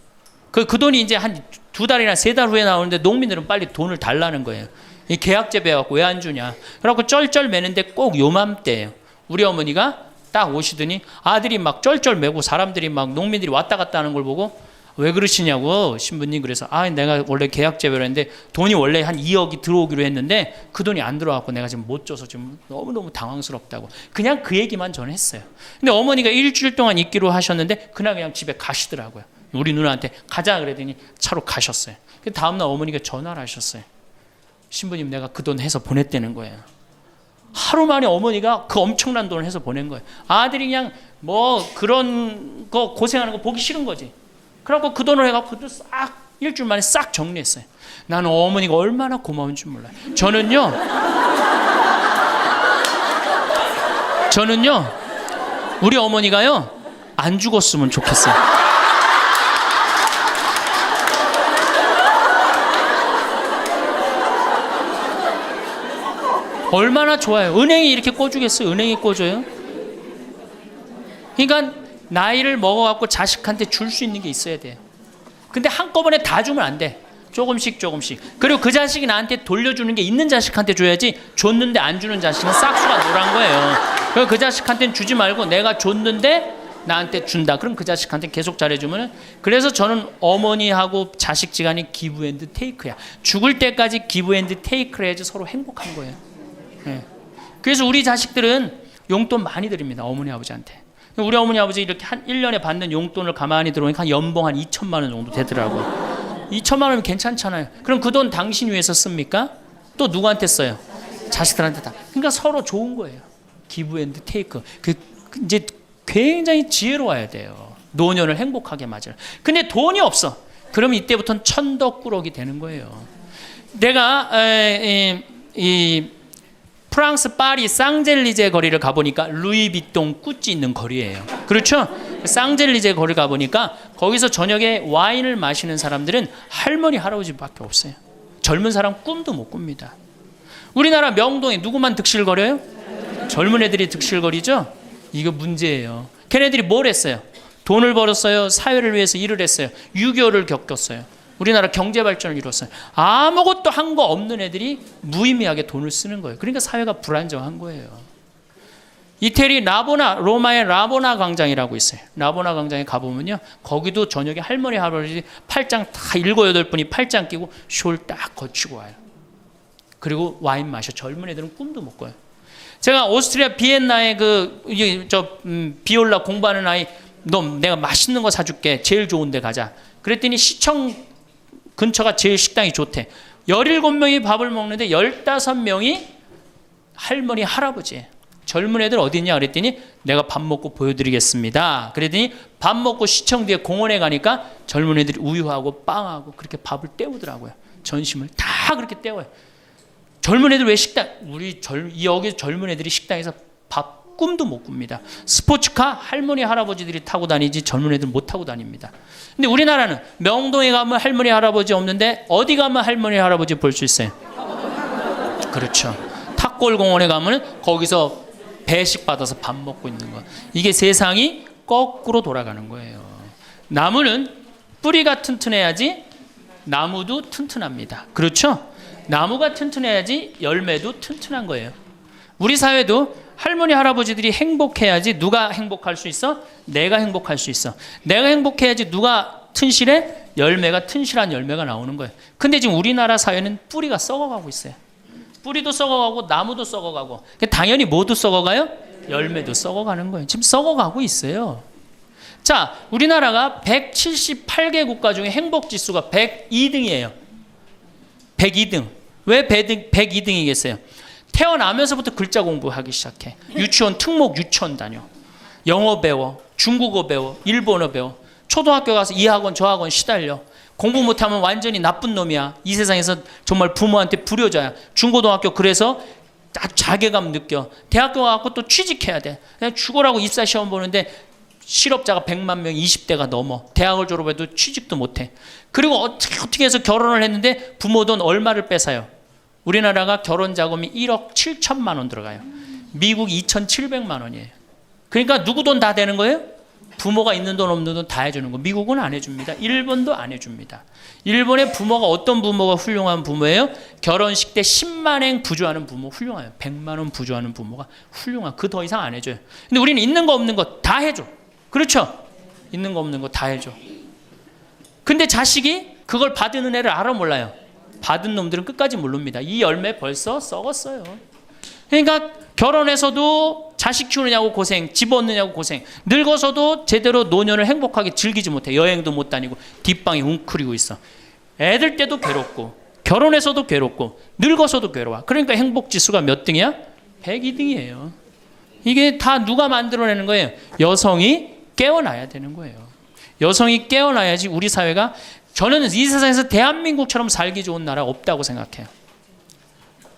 그 돈이 이제 한 2달이나 3달 후에 나오는데 농민들은 빨리 돈을 달라는 거예요. 이 계약 재배해갖고 왜 안 주냐. 그래갖고 쩔쩔 매는데 꼭 요맘때예요. 우리 어머니가 딱 오시더니 아들이 막 쩔쩔 매고 사람들이 막 농민들이 왔다 갔다 하는 걸 보고 왜 그러시냐고 신부님. 그래서 내가 원래 계약 재배를 했는데 돈이 원래 한 2억이 들어오기로 했는데 그 돈이 안 들어와갖고 내가 지금 못 줘서 지금 너무너무 당황스럽다고 그냥 그 얘기만 저는 했어요. 근데 어머니가 일주일 동안 있기로 하셨는데 그날 그냥 집에 가시더라고요. 우리 누나한테 가자 그랬더니 차로 가셨어요. 그 다음날 어머니가 전화를 하셨어요. 신부님 내가 그 돈 해서 보냈다는 거예요. 하루 만에 어머니가 그 엄청난 돈을 해서 보낸 거예요. 아들이 그냥 뭐 그런 거 고생하는 거 보기 싫은 거지. 그래갖고 그 돈을 해갖고 싹 일주일 만에 싹 정리했어요. 나는 어머니가 얼마나 고마운 줄 몰라요. 저는요 우리 어머니가요 안 죽었으면 좋겠어요. 얼마나 좋아요. 은행이 이렇게 꿔주겠어요? 은행이 꿔줘요? 그러니까 나이를 먹어갖고 자식한테 줄 수 있는 게 있어야 돼요. 근데 한꺼번에 다 주면 안 돼. 조금씩. 그리고 그 자식이 나한테 돌려주는 게 있는 자식한테 줘야지. 줬는데 안 주는 자식은 싹수가 노란 거예요. 그래서 그 자식한테는 주지 말고 내가 줬는데 나한테 준다. 그럼 그 자식한테 계속 잘해주면, 그래서 저는 어머니하고 자식지간이 기브 앤드 테이크야. 죽을 때까지 기브 앤드 테이크를 해야지 서로 행복한 거예요. 네. 그래서 우리 자식들은 용돈 많이 드립니다. 어머니 아버지한테. 우리 어머니 아버지 이렇게 한 1년에 받는 용돈을 가만히 들어보니까 한 연봉 한 2천만 원 정도 되더라고요. 2천만 원이면 괜찮잖아요. 그럼 그 돈 당신 위해서 씁니까? 또 누구한테 써요? 자식들한테 다. 그러니까 서로 좋은 거예요. 기브 앤드 테이크. 이제 굉장히 지혜로워야 돼요. 노년을 행복하게 맞아요. 근데 돈이 없어. 그러면 이때부터는 천덕꾸러기 되는 거예요. 내가 이 프랑스 파리 쌍젤리제 거리를 가보니까 루이비통 구찌 있는 거리예요. 그렇죠? 쌍젤리제 거리 가보니까 거기서 저녁에 와인을 마시는 사람들은 할머니 할아버지밖에 없어요. 젊은 사람 꿈도 못 꿉니다. 우리나라 명동에 누구만 득실거려요? 젊은 애들이 득실거리죠? 이거 문제예요. 걔네들이 뭘 했어요? 돈을 벌었어요. 사회를 위해서 일을 했어요. 6.25를 겪었어요. 우리나라 경제 발전을 이뤘어요. 아무것도 한 거 없는 애들이 무의미하게 돈을 쓰는 거예요. 그러니까 사회가 불안정한 거예요. 이태리 로마의 라보나 광장이라고 있어요. 라보나 광장에 가보면요, 거기도 저녁에 할머니 할아버지 팔짱 다 7, 8분이 팔짱 끼고 숄 딱 거치고 와요. 그리고 와인 마셔. 젊은 애들은 꿈도 못 꿔요. 제가 오스트리아 비엔나에 비올라 공부하는 아이, 너 내가 맛있는 거 사줄게. 제일 좋은 데 가자. 그랬더니 시청 근처가 제일 식당이 좋대. 17명이 밥을 먹는데 15명이 할머니 할아버지예요. 젊은 애들 어디 있냐 그랬더니 내가 밥 먹고 보여드리겠습니다. 그랬더니 밥 먹고 시청 뒤에 공원에 가니까 젊은 애들이 우유하고 빵하고 그렇게 밥을 때우더라고요. 전심을 다 그렇게 때워요. 젊은 애들 왜 여기 젊은 애들이 식당에서 밥 꿈도 못 꿉니다. 스포츠카 할머니 할아버지들이 타고 다니지 젊은 애들 못 타고 다닙니다. 근데 우리나라는 명동에 가면 할머니 할아버지 없는데 어디 가면 할머니 할아버지 볼 수 있어요? 그렇죠. 탑골공원에 가면 거기서 배식 받아서 밥 먹고 있는 거. 이게 세상이 거꾸로 돌아가는 거예요. 나무는 뿌리가 튼튼해야지 나무도 튼튼합니다. 그렇죠? 나무가 튼튼해야지 열매도 튼튼한 거예요. 우리 사회도 할머니 할아버지들이 행복해야지 누가 행복할 수 있어? 내가 행복할 수 있어. 내가 행복해야지 누가 튼실해? 열매가 튼실한 열매가 나오는 거예요. 근데 지금 우리나라 사회는 뿌리가 썩어가고 있어요. 뿌리도 썩어가고 나무도 썩어가고, 당연히 뭐도 썩어가요? 열매도 썩어가는 거예요. 지금 썩어가고 있어요. 자, 우리나라가 178개 국가 중에 행복지수가 102등이에요. 102등. 왜 102등이겠어요? 태어나면서부터 글자 공부하기 시작해. 유치원 특목 유치원 다녀. 영어 배워, 중국어 배워, 일본어 배워. 초등학교 가서 이 학원 저 학원 시달려. 공부 못하면 완전히 나쁜 놈이야. 이 세상에서 정말 부모한테 불효자야. 중고등학교 그래서 자괴감 느껴. 대학교 가서 또 취직해야 돼. 그냥 죽어라고 입사시험 보는데 실업자가 100만 명, 20대가 넘어. 대학을 졸업해도 취직도 못해. 그리고 어떻게 해서 결혼을 했는데 부모 돈 얼마를 뺏어요? 우리나라가 결혼 자금이 1억 7천만 원 들어가요. 미국 2,700만 원이에요. 그러니까 누구 돈 다 되는 거예요? 부모가 있는 돈 없는 돈 다 해주는 거. 미국은 안 해줍니다. 일본도 안 해줍니다. 일본의 부모가 어떤 부모가 훌륭한 부모예요? 결혼식 때 10만엔 부조하는 부모 훌륭해요. 100만 원 부조하는 부모가 훌륭한. 그 더 이상 안 해줘요. 근데 우리는 있는 거 없는 거 다 해줘. 그렇죠? 있는 거 없는 거 다 해줘. 근데 자식이 그걸 받은 은혜를 알아 몰라요? 받은 놈들은 끝까지 모릅니다. 이 열매 벌써 썩었어요. 그러니까 결혼해서도 자식 키우느냐고 고생, 집 얻느냐고 고생, 늙어서도 제대로 노년을 행복하게 즐기지 못해. 여행도 못 다니고 뒷방에 웅크리고 있어. 애들 때도 괴롭고 결혼해서도 괴롭고 늙어서도 괴로워. 그러니까 행복지수가 몇 등이야? 102등이에요. 이게 다 누가 만들어내는 거예요? 여성이 깨어나야 되는 거예요. 여성이 깨어나야지 우리 사회가, 저는 이 세상에서 대한민국처럼 살기 좋은 나라 없다고 생각해요.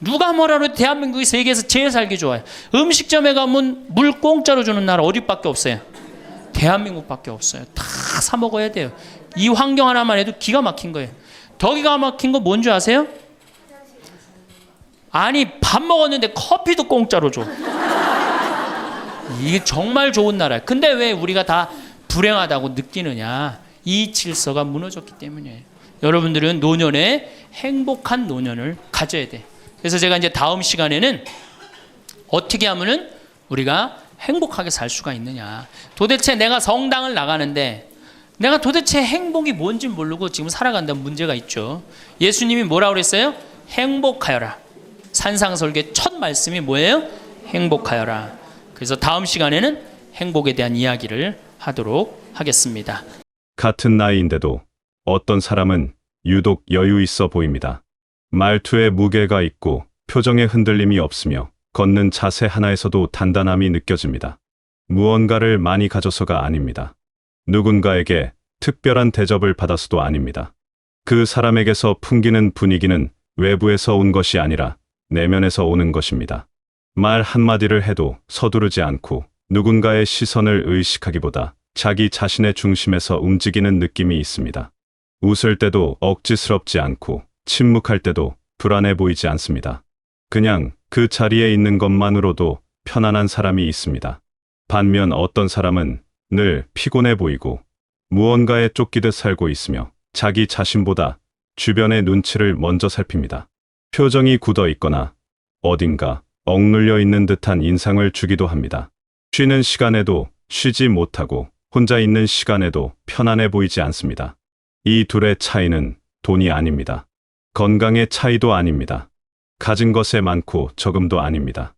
누가 뭐라 해도 대한민국이 세계에서 제일 살기 좋아요. 음식점에 가면 물 공짜로 주는 나라 어디밖에 없어요? 대한민국밖에 없어요. 다 사 먹어야 돼요. 이 환경 하나만 해도 기가 막힌 거예요. 더 기가 막힌 거 뭔지 아세요? 아니, 밥 먹었는데 커피도 공짜로 줘. 이게 정말 좋은 나라예요. 근데 왜 우리가 다 불행하다고 느끼느냐? 이 질서가 무너졌기 때문이에요. 여러분들은 노년에 행복한 노년을 가져야 돼. 그래서 제가 이제 다음 시간에는 어떻게 하면은 우리가 행복하게 살 수가 있느냐. 도대체 내가 성당을 나가는데 내가 도대체 행복이 뭔지 모르고 지금 살아간다는 문제가 있죠. 예수님이 뭐라고 그랬어요? 행복하여라. 산상설계 첫 말씀이 뭐예요? 행복하여라. 그래서 다음 시간에는 행복에 대한 이야기를 하도록 하겠습니다. 같은 나이인데도 어떤 사람은 유독 여유 있어 보입니다. 말투에 무게가 있고 표정에 흔들림이 없으며 걷는 자세 하나에서도 단단함이 느껴집니다. 무언가를 많이 가져서가 아닙니다. 누군가에게 특별한 대접을 받아서도 아닙니다. 그 사람에게서 풍기는 분위기는 외부에서 온 것이 아니라 내면에서 오는 것입니다. 말 한마디를 해도 서두르지 않고 누군가의 시선을 의식하기보다 자기 자신의 중심에서 움직이는 느낌이 있습니다. 웃을 때도 억지스럽지 않고 침묵할 때도 불안해 보이지 않습니다. 그냥 그 자리에 있는 것만으로도 편안한 사람이 있습니다. 반면 어떤 사람은 늘 피곤해 보이고 무언가에 쫓기듯 살고 있으며 자기 자신보다 주변의 눈치를 먼저 살핍니다. 표정이 굳어 있거나 어딘가 억눌려 있는 듯한 인상을 주기도 합니다. 쉬는 시간에도 쉬지 못하고 혼자 있는 시간에도 편안해 보이지 않습니다. 이 둘의 차이는 돈이 아닙니다. 건강의 차이도 아닙니다. 가진 것에 많고 적음도 아닙니다.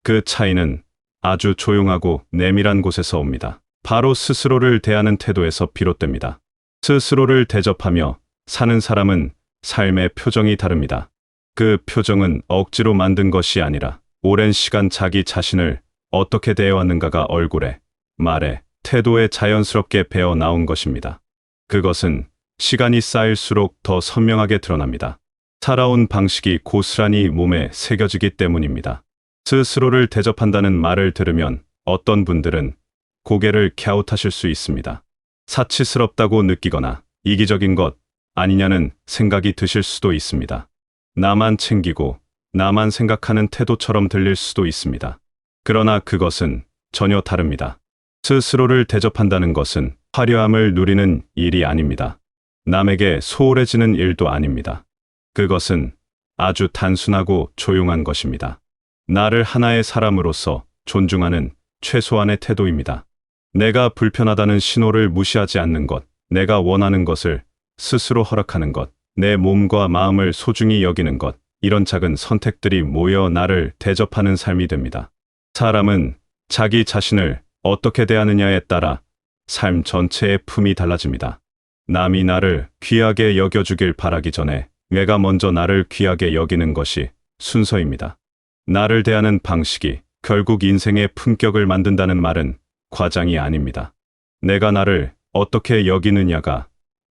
그 차이는 아주 조용하고 내밀한 곳에서 옵니다. 바로 스스로를 대하는 태도에서 비롯됩니다. 스스로를 대접하며 사는 사람은 삶의 표정이 다릅니다. 그 표정은 억지로 만든 것이 아니라 오랜 시간 자기 자신을 어떻게 대해왔는가가 얼굴에, 말에, 태도에 자연스럽게 배어 나온 것입니다. 그것은 시간이 쌓일수록 더 선명하게 드러납니다. 살아온 방식이 고스란히 몸에 새겨지기 때문입니다. 스스로를 대접한다는 말을 들으면 어떤 분들은 고개를 갸웃하실 수 있습니다. 사치스럽다고 느끼거나 이기적인 것 아니냐는 생각이 드실 수도 있습니다. 나만 챙기고 나만 생각하는 태도처럼 들릴 수도 있습니다. 그러나 그것은 전혀 다릅니다. 스스로를 대접한다는 것은 화려함을 누리는 일이 아닙니다. 남에게 소홀해지는 일도 아닙니다. 그것은 아주 단순하고 조용한 것입니다. 나를 하나의 사람으로서 존중하는 최소한의 태도입니다. 내가 불편하다는 신호를 무시하지 않는 것, 내가 원하는 것을 스스로 허락하는 것, 내 몸과 마음을 소중히 여기는 것, 이런 작은 선택들이 모여 나를 대접하는 삶이 됩니다. 사람은 자기 자신을 어떻게 대하느냐에 따라 삶 전체의 품이 달라집니다. 남이 나를 귀하게 여겨주길 바라기 전에 내가 먼저 나를 귀하게 여기는 것이 순서입니다. 나를 대하는 방식이 결국 인생의 품격을 만든다는 말은 과장이 아닙니다. 내가 나를 어떻게 여기느냐가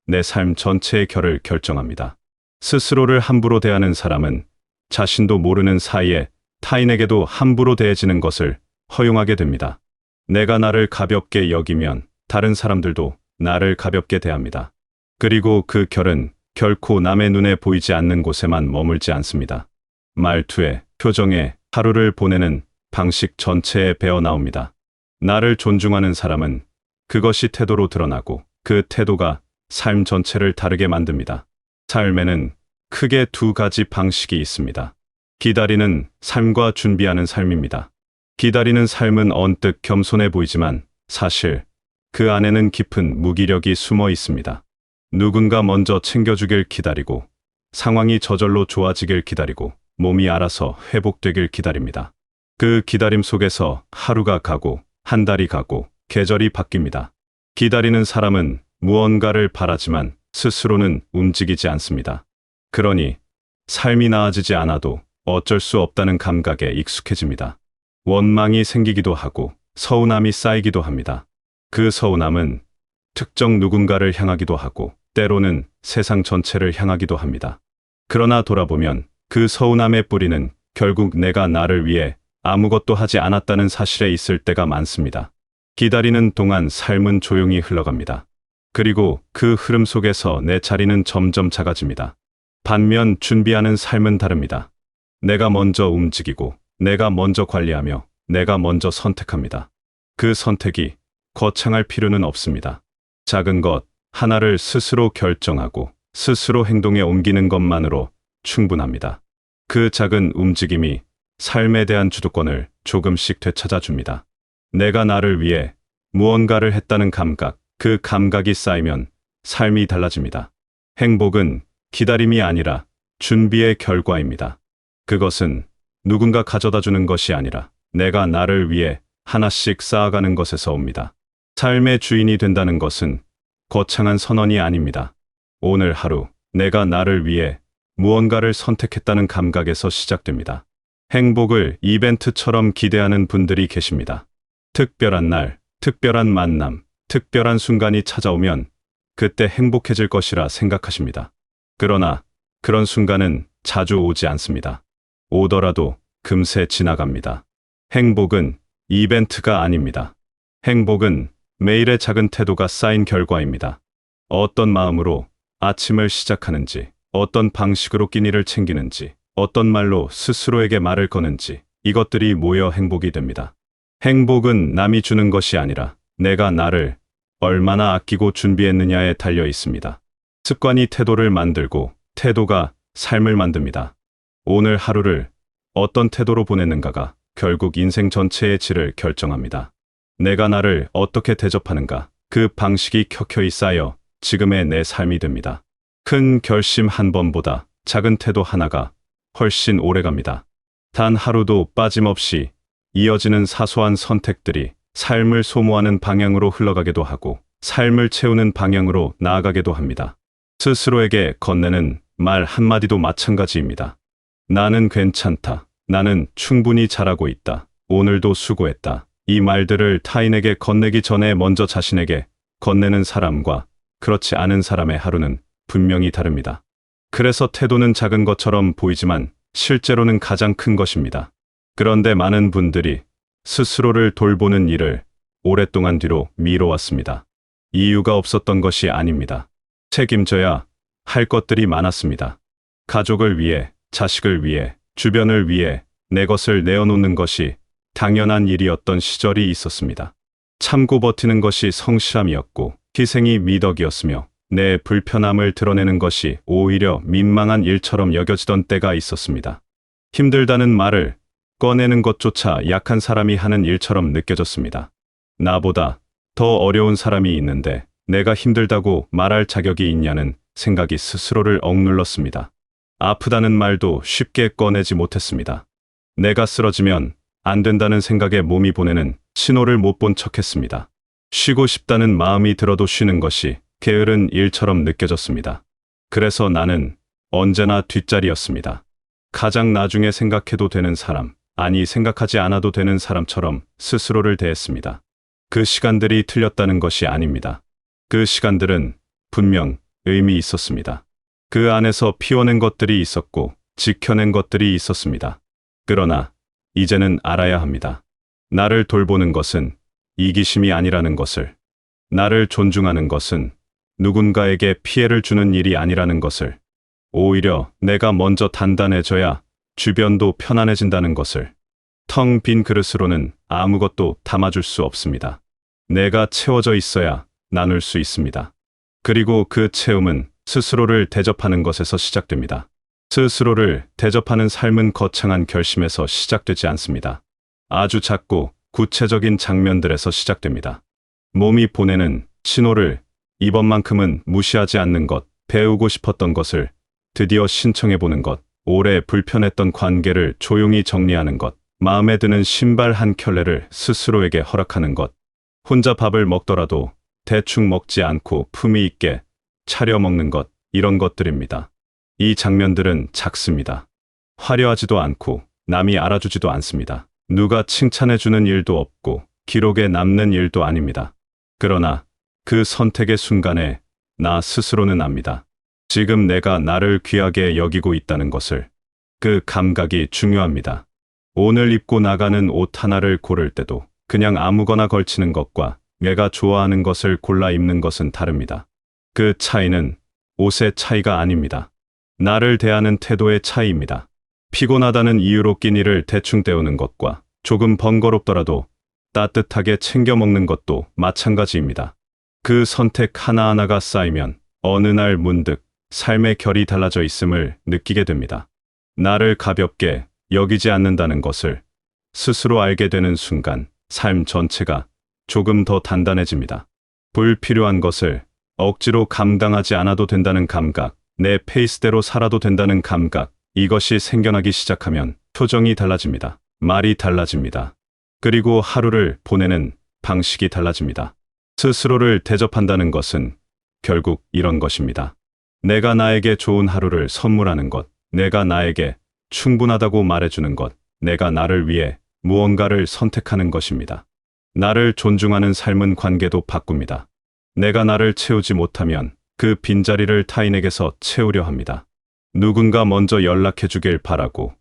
내 삶 전체의 결을 결정합니다. 스스로를 함부로 대하는 사람은 자신도 모르는 사이에 타인에게도 함부로 대해지는 것을 허용하게 됩니다. 내가 나를 가볍게 여기면 다른 사람들도 나를 가볍게 대합니다. 그리고 그 결은 결코 남의 눈에 보이지 않는 곳에만 머물지 않습니다. 말투에, 표정에, 하루를 보내는 방식 전체에 배어 나옵니다. 나를 존중하는 사람은 그것이 태도로 드러나고 그 태도가 삶 전체를 다르게 만듭니다. 삶에는 크게 두 가지 방식이 있습니다. 기다리는 삶과 준비하는 삶입니다. 기다리는 삶은 언뜻 겸손해 보이지만 사실 그 안에는 깊은 무기력이 숨어 있습니다. 누군가 먼저 챙겨주길 기다리고 상황이 저절로 좋아지길 기다리고 몸이 알아서 회복되길 기다립니다. 그 기다림 속에서 하루가 가고 한 달이 가고 계절이 바뀝니다. 기다리는 사람은 무언가를 바라지만 스스로는 움직이지 않습니다. 그러니 삶이 나아지지 않아도 어쩔 수 없다는 감각에 익숙해집니다. 원망이 생기기도 하고 서운함이 쌓이기도 합니다. 그 서운함은 특정 누군가를 향하기도 하고 때로는 세상 전체를 향하기도 합니다. 그러나 돌아보면 그 서운함의 뿌리는 결국 내가 나를 위해 아무것도 하지 않았다는 사실에 있을 때가 많습니다. 기다리는 동안 삶은 조용히 흘러갑니다. 그리고 그 흐름 속에서 내 자리는 점점 작아집니다. 반면 준비하는 삶은 다릅니다. 내가 먼저 움직이고 내가 먼저 관리하며 내가 먼저 선택합니다. 그 선택이 거창할 필요는 없습니다. 작은 것 하나를 스스로 결정하고 스스로 행동에 옮기는 것만으로 충분합니다. 그 작은 움직임이 삶에 대한 주도권을 조금씩 되찾아 줍니다. 내가 나를 위해 무언가를 했다는 감각, 그 감각이 쌓이면 삶이 달라집니다. 행복은 기다림이 아니라 준비의 결과입니다. 그것은 누군가 가져다 주는 것이 아니라 내가 나를 위해 하나씩 쌓아가는 것에서 옵니다. 삶의 주인이 된다는 것은 거창한 선언이 아닙니다. 오늘 하루 내가 나를 위해 무언가를 선택했다는 감각에서 시작됩니다. 행복을 이벤트처럼 기대하는 분들이 계십니다. 특별한 날, 특별한 만남, 특별한 순간이 찾아오면 그때 행복해질 것이라 생각하십니다. 그러나 그런 순간은 자주 오지 않습니다. 오더라도 금세 지나갑니다. 행복은 이벤트가 아닙니다. 행복은 매일의 작은 태도가 쌓인 결과입니다. 어떤 마음으로 아침을 시작하는지, 어떤 방식으로 끼니를 챙기는지, 어떤 말로 스스로에게 말을 거는지, 이것들이 모여 행복이 됩니다. 행복은 남이 주는 것이 아니라 내가 나를 얼마나 아끼고 준비했느냐에 달려 있습니다. 습관이 태도를 만들고 태도가 삶을 만듭니다. 오늘 하루를 어떤 태도로 보냈는가가 결국 인생 전체의 질을 결정합니다. 내가 나를 어떻게 대접하는가, 그 방식이 켜켜이 쌓여 지금의 내 삶이 됩니다. 큰 결심 한 번보다 작은 태도 하나가 훨씬 오래갑니다. 단 하루도 빠짐없이 이어지는 사소한 선택들이 삶을 소모하는 방향으로 흘러가기도 하고 삶을 채우는 방향으로 나아가기도 합니다. 스스로에게 건네는 말 한마디도 마찬가지입니다. 나는 괜찮다. 나는 충분히 잘하고 있다. 오늘도 수고했다. 이 말들을 타인에게 건네기 전에 먼저 자신에게 건네는 사람과 그렇지 않은 사람의 하루는 분명히 다릅니다. 그래서 태도는 작은 것처럼 보이지만 실제로는 가장 큰 것입니다. 그런데 많은 분들이 스스로를 돌보는 일을 오랫동안 뒤로 미뤄왔습니다. 이유가 없었던 것이 아닙니다. 책임져야 할 것들이 많았습니다. 가족을 위해, 자식을 위해, 주변을 위해 내 것을 내어놓는 것이 당연한 일이었던 시절이 있었습니다. 참고 버티는 것이 성실함이었고 희생이 미덕이었으며 내 불편함을 드러내는 것이 오히려 민망한 일처럼 여겨지던 때가 있었습니다. 힘들다는 말을 꺼내는 것조차 약한 사람이 하는 일처럼 느껴졌습니다. 나보다 더 어려운 사람이 있는데 내가 힘들다고 말할 자격이 있냐는 생각이 스스로를 억눌렀습니다. 아프다는 말도 쉽게 꺼내지 못했습니다. 내가 쓰러지면 안 된다는 생각에 몸이 보내는 신호를 못 본 척했습니다. 쉬고 싶다는 마음이 들어도 쉬는 것이 게으른 일처럼 느껴졌습니다. 그래서 나는 언제나 뒷자리였습니다. 가장 나중에 생각해도 되는 사람, 아니 생각하지 않아도 되는 사람처럼 스스로를 대했습니다. 그 시간들이 틀렸다는 것이 아닙니다. 그 시간들은 분명 의미 있었습니다. 그 안에서 피워낸 것들이 있었고 지켜낸 것들이 있었습니다. 그러나 이제는 알아야 합니다. 나를 돌보는 것은 이기심이 아니라는 것을, 나를 존중하는 것은 누군가에게 피해를 주는 일이 아니라는 것을, 오히려 내가 먼저 단단해져야 주변도 편안해진다는 것을, 텅 빈 그릇으로는 아무것도 담아줄 수 없습니다. 내가 채워져 있어야 나눌 수 있습니다. 그리고 그 채움은 스스로를 대접하는 것에서 시작됩니다. 스스로를 대접하는 삶은 거창한 결심에서 시작되지 않습니다. 아주 작고 구체적인 장면들에서 시작됩니다. 몸이 보내는 신호를 이번만큼은 무시하지 않는 것, 배우고 싶었던 것을 드디어 신청해보는 것, 오래 불편했던 관계를 조용히 정리하는 것, 마음에 드는 신발 한 켤레를 스스로에게 허락하는 것, 혼자 밥을 먹더라도 대충 먹지 않고 품위 있게 차려 먹는 것, 이런 것들입니다. 이 장면들은 작습니다. 화려하지도 않고 남이 알아주지도 않습니다. 누가 칭찬해주는 일도 없고 기록에 남는 일도 아닙니다. 그러나 그 선택의 순간에 나 스스로는 압니다. 지금 내가 나를 귀하게 여기고 있다는 것을. 그 감각이 중요합니다. 오늘 입고 나가는 옷 하나를 고를 때도 그냥 아무거나 걸치는 것과 내가 좋아하는 것을 골라 입는 것은 다릅니다. 그 차이는 옷의 차이가 아닙니다. 나를 대하는 태도의 차이입니다. 피곤하다는 이유로 끼니를 대충 때우는 것과 조금 번거롭더라도 따뜻하게 챙겨 먹는 것도 마찬가지입니다. 그 선택 하나하나가 쌓이면 어느 날 문득 삶의 결이 달라져 있음을 느끼게 됩니다. 나를 가볍게 여기지 않는다는 것을 스스로 알게 되는 순간 삶 전체가 조금 더 단단해집니다. 불필요한 것을 억지로 감당하지 않아도 된다는 감각, 내 페이스대로 살아도 된다는 감각, 이것이 생겨나기 시작하면 표정이 달라집니다. 말이 달라집니다. 그리고 하루를 보내는 방식이 달라집니다. 스스로를 대접한다는 것은 결국 이런 것입니다. 내가 나에게 좋은 하루를 선물하는 것, 내가 나에게 충분하다고 말해주는 것, 내가 나를 위해 무언가를 선택하는 것입니다. 나를 존중하는 삶은 관계도 바꿉니다. 내가 나를 채우지 못하면 그 빈자리를 타인에게서 채우려 합니다. 누군가 먼저 연락해 주길 바라고,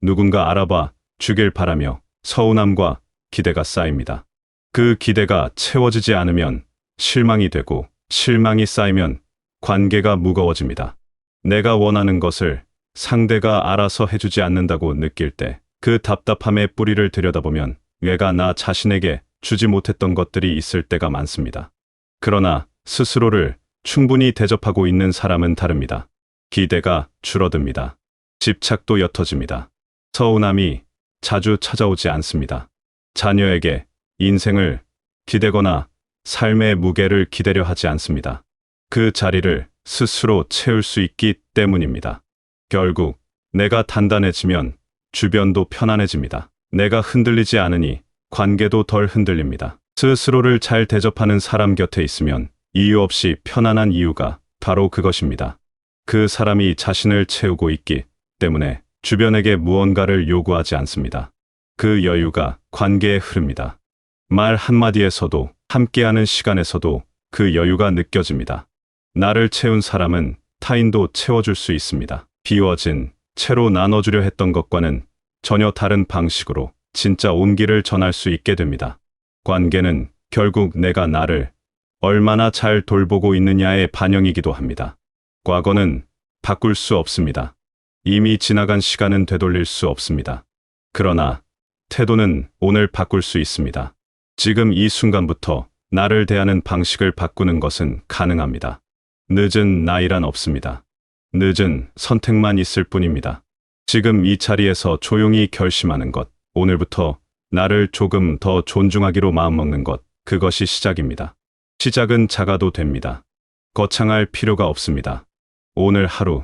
누군가 알아봐 주길 바라며 서운함과 기대가 쌓입니다. 그 기대가 채워지지 않으면 실망이 되고, 실망이 쌓이면 관계가 무거워집니다. 내가 원하는 것을 상대가 알아서 해주지 않는다고 느낄 때 그 답답함의 뿌리를 들여다보면 내가 나 자신에게 주지 못했던 것들이 있을 때가 많습니다. 그러나 스스로를 충분히 대접하고 있는 사람은 다릅니다. 기대가 줄어듭니다. 집착도 옅어집니다. 서운함이 자주 찾아오지 않습니다. 자녀에게 인생을 기대거나 삶의 무게를 기대려 하지 않습니다. 그 자리를 스스로 채울 수 있기 때문입니다. 결국 내가 단단해지면 주변도 편안해집니다. 내가 흔들리지 않으니 관계도 덜 흔들립니다. 스스로를 잘 대접하는 사람 곁에 있으면 이유 없이 편안한 이유가 바로 그것입니다. 그 사람이 자신을 채우고 있기 때문에 주변에게 무언가를 요구하지 않습니다. 그 여유가 관계에 흐릅니다. 말 한마디에서도, 함께하는 시간에서도 그 여유가 느껴집니다. 나를 채운 사람은 타인도 채워줄 수 있습니다. 비워진 채로 나눠주려 했던 것과는 전혀 다른 방식으로 진짜 온기를 전할 수 있게 됩니다. 관계는 결국 내가 나를 얼마나 잘 돌보고 있느냐의 반영이기도 합니다. 과거는 바꿀 수 없습니다. 이미 지나간 시간은 되돌릴 수 없습니다. 그러나 태도는 오늘 바꿀 수 있습니다. 지금 이 순간부터 나를 대하는 방식을 바꾸는 것은 가능합니다. 늦은 나이란 없습니다. 늦은 선택만 있을 뿐입니다. 지금 이 자리에서 조용히 결심하는 것, 오늘부터 나를 조금 더 존중하기로 마음먹는 것, 그것이 시작입니다. 시작은 작아도 됩니다. 거창할 필요가 없습니다. 오늘 하루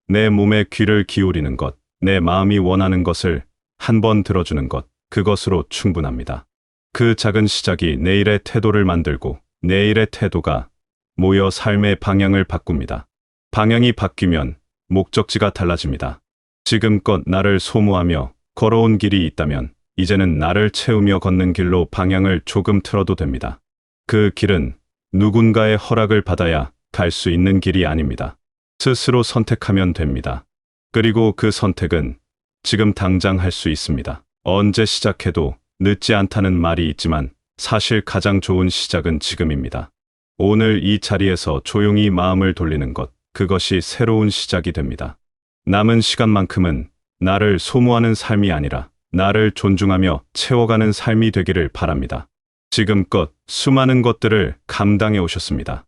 내 몸에 귀를 기울이는 것, 내 마음이 원하는 것을 한 번 들어주는 것, 그것으로 충분합니다. 그 작은 시작이 내일의 태도를 만들고 내일의 태도가 모여 삶의 방향을 바꿉니다. 방향이 바뀌면 목적지가 달라집니다. 지금껏 나를 소모하며 걸어온 길이 있다면 이제는 나를 채우며 걷는 길로 방향을 조금 틀어도 됩니다. 그 길은 누군가의 허락을 받아야 갈 수 있는 길이 아닙니다. 스스로 선택하면 됩니다. 그리고 그 선택은 지금 당장 할 수 있습니다. 언제 시작해도 늦지 않다는 말이 있지만 사실 가장 좋은 시작은 지금입니다. 오늘 이 자리에서 조용히 마음을 돌리는 것, 그것이 새로운 시작이 됩니다. 남은 시간만큼은 나를 소모하는 삶이 아니라 나를 존중하며 채워가는 삶이 되기를 바랍니다. 지금껏 수많은 것들을 감당해 오셨습니다.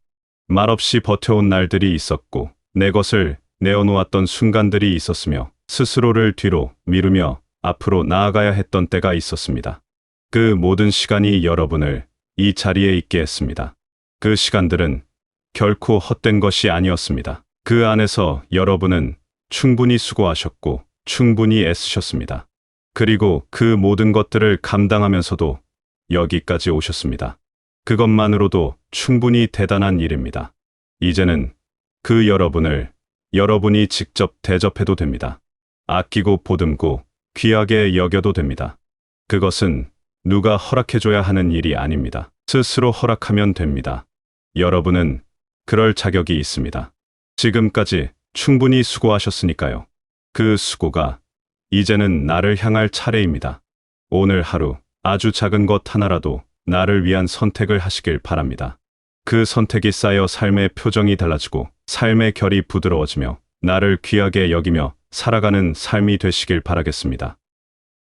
말없이 버텨온 날들이 있었고 내 것을 내어놓았던 순간들이 있었으며 스스로를 뒤로 미루며 앞으로 나아가야 했던 때가 있었습니다. 그 모든 시간이 여러분을 이 자리에 있게 했습니다. 그 시간들은 결코 헛된 것이 아니었습니다. 그 안에서 여러분은 충분히 수고하셨고 충분히 애쓰셨습니다. 그리고 그 모든 것들을 감당하면서도 여기까지 오셨습니다. 그것만으로도 충분히 대단한 일입니다. 이제는 그 여러분이 직접 대접해도 됩니다. 아끼고 보듬고 귀하게 여겨도 됩니다. 그것은 누가 허락해줘야 하는 일이 아닙니다. 스스로 허락하면 됩니다. 여러분은 그럴 자격이 있습니다. 지금까지 충분히 수고하셨으니까요. 그 수고가 이제는 나를 향할 차례입니다. 오늘 하루 아주 작은 것 하나라도 나를 위한 선택을 하시길 바랍니다. 그 선택이 쌓여 삶의 표정이 달라지고 삶의 결이 부드러워지며 나를 귀하게 여기며 살아가는 삶이 되시길 바라겠습니다.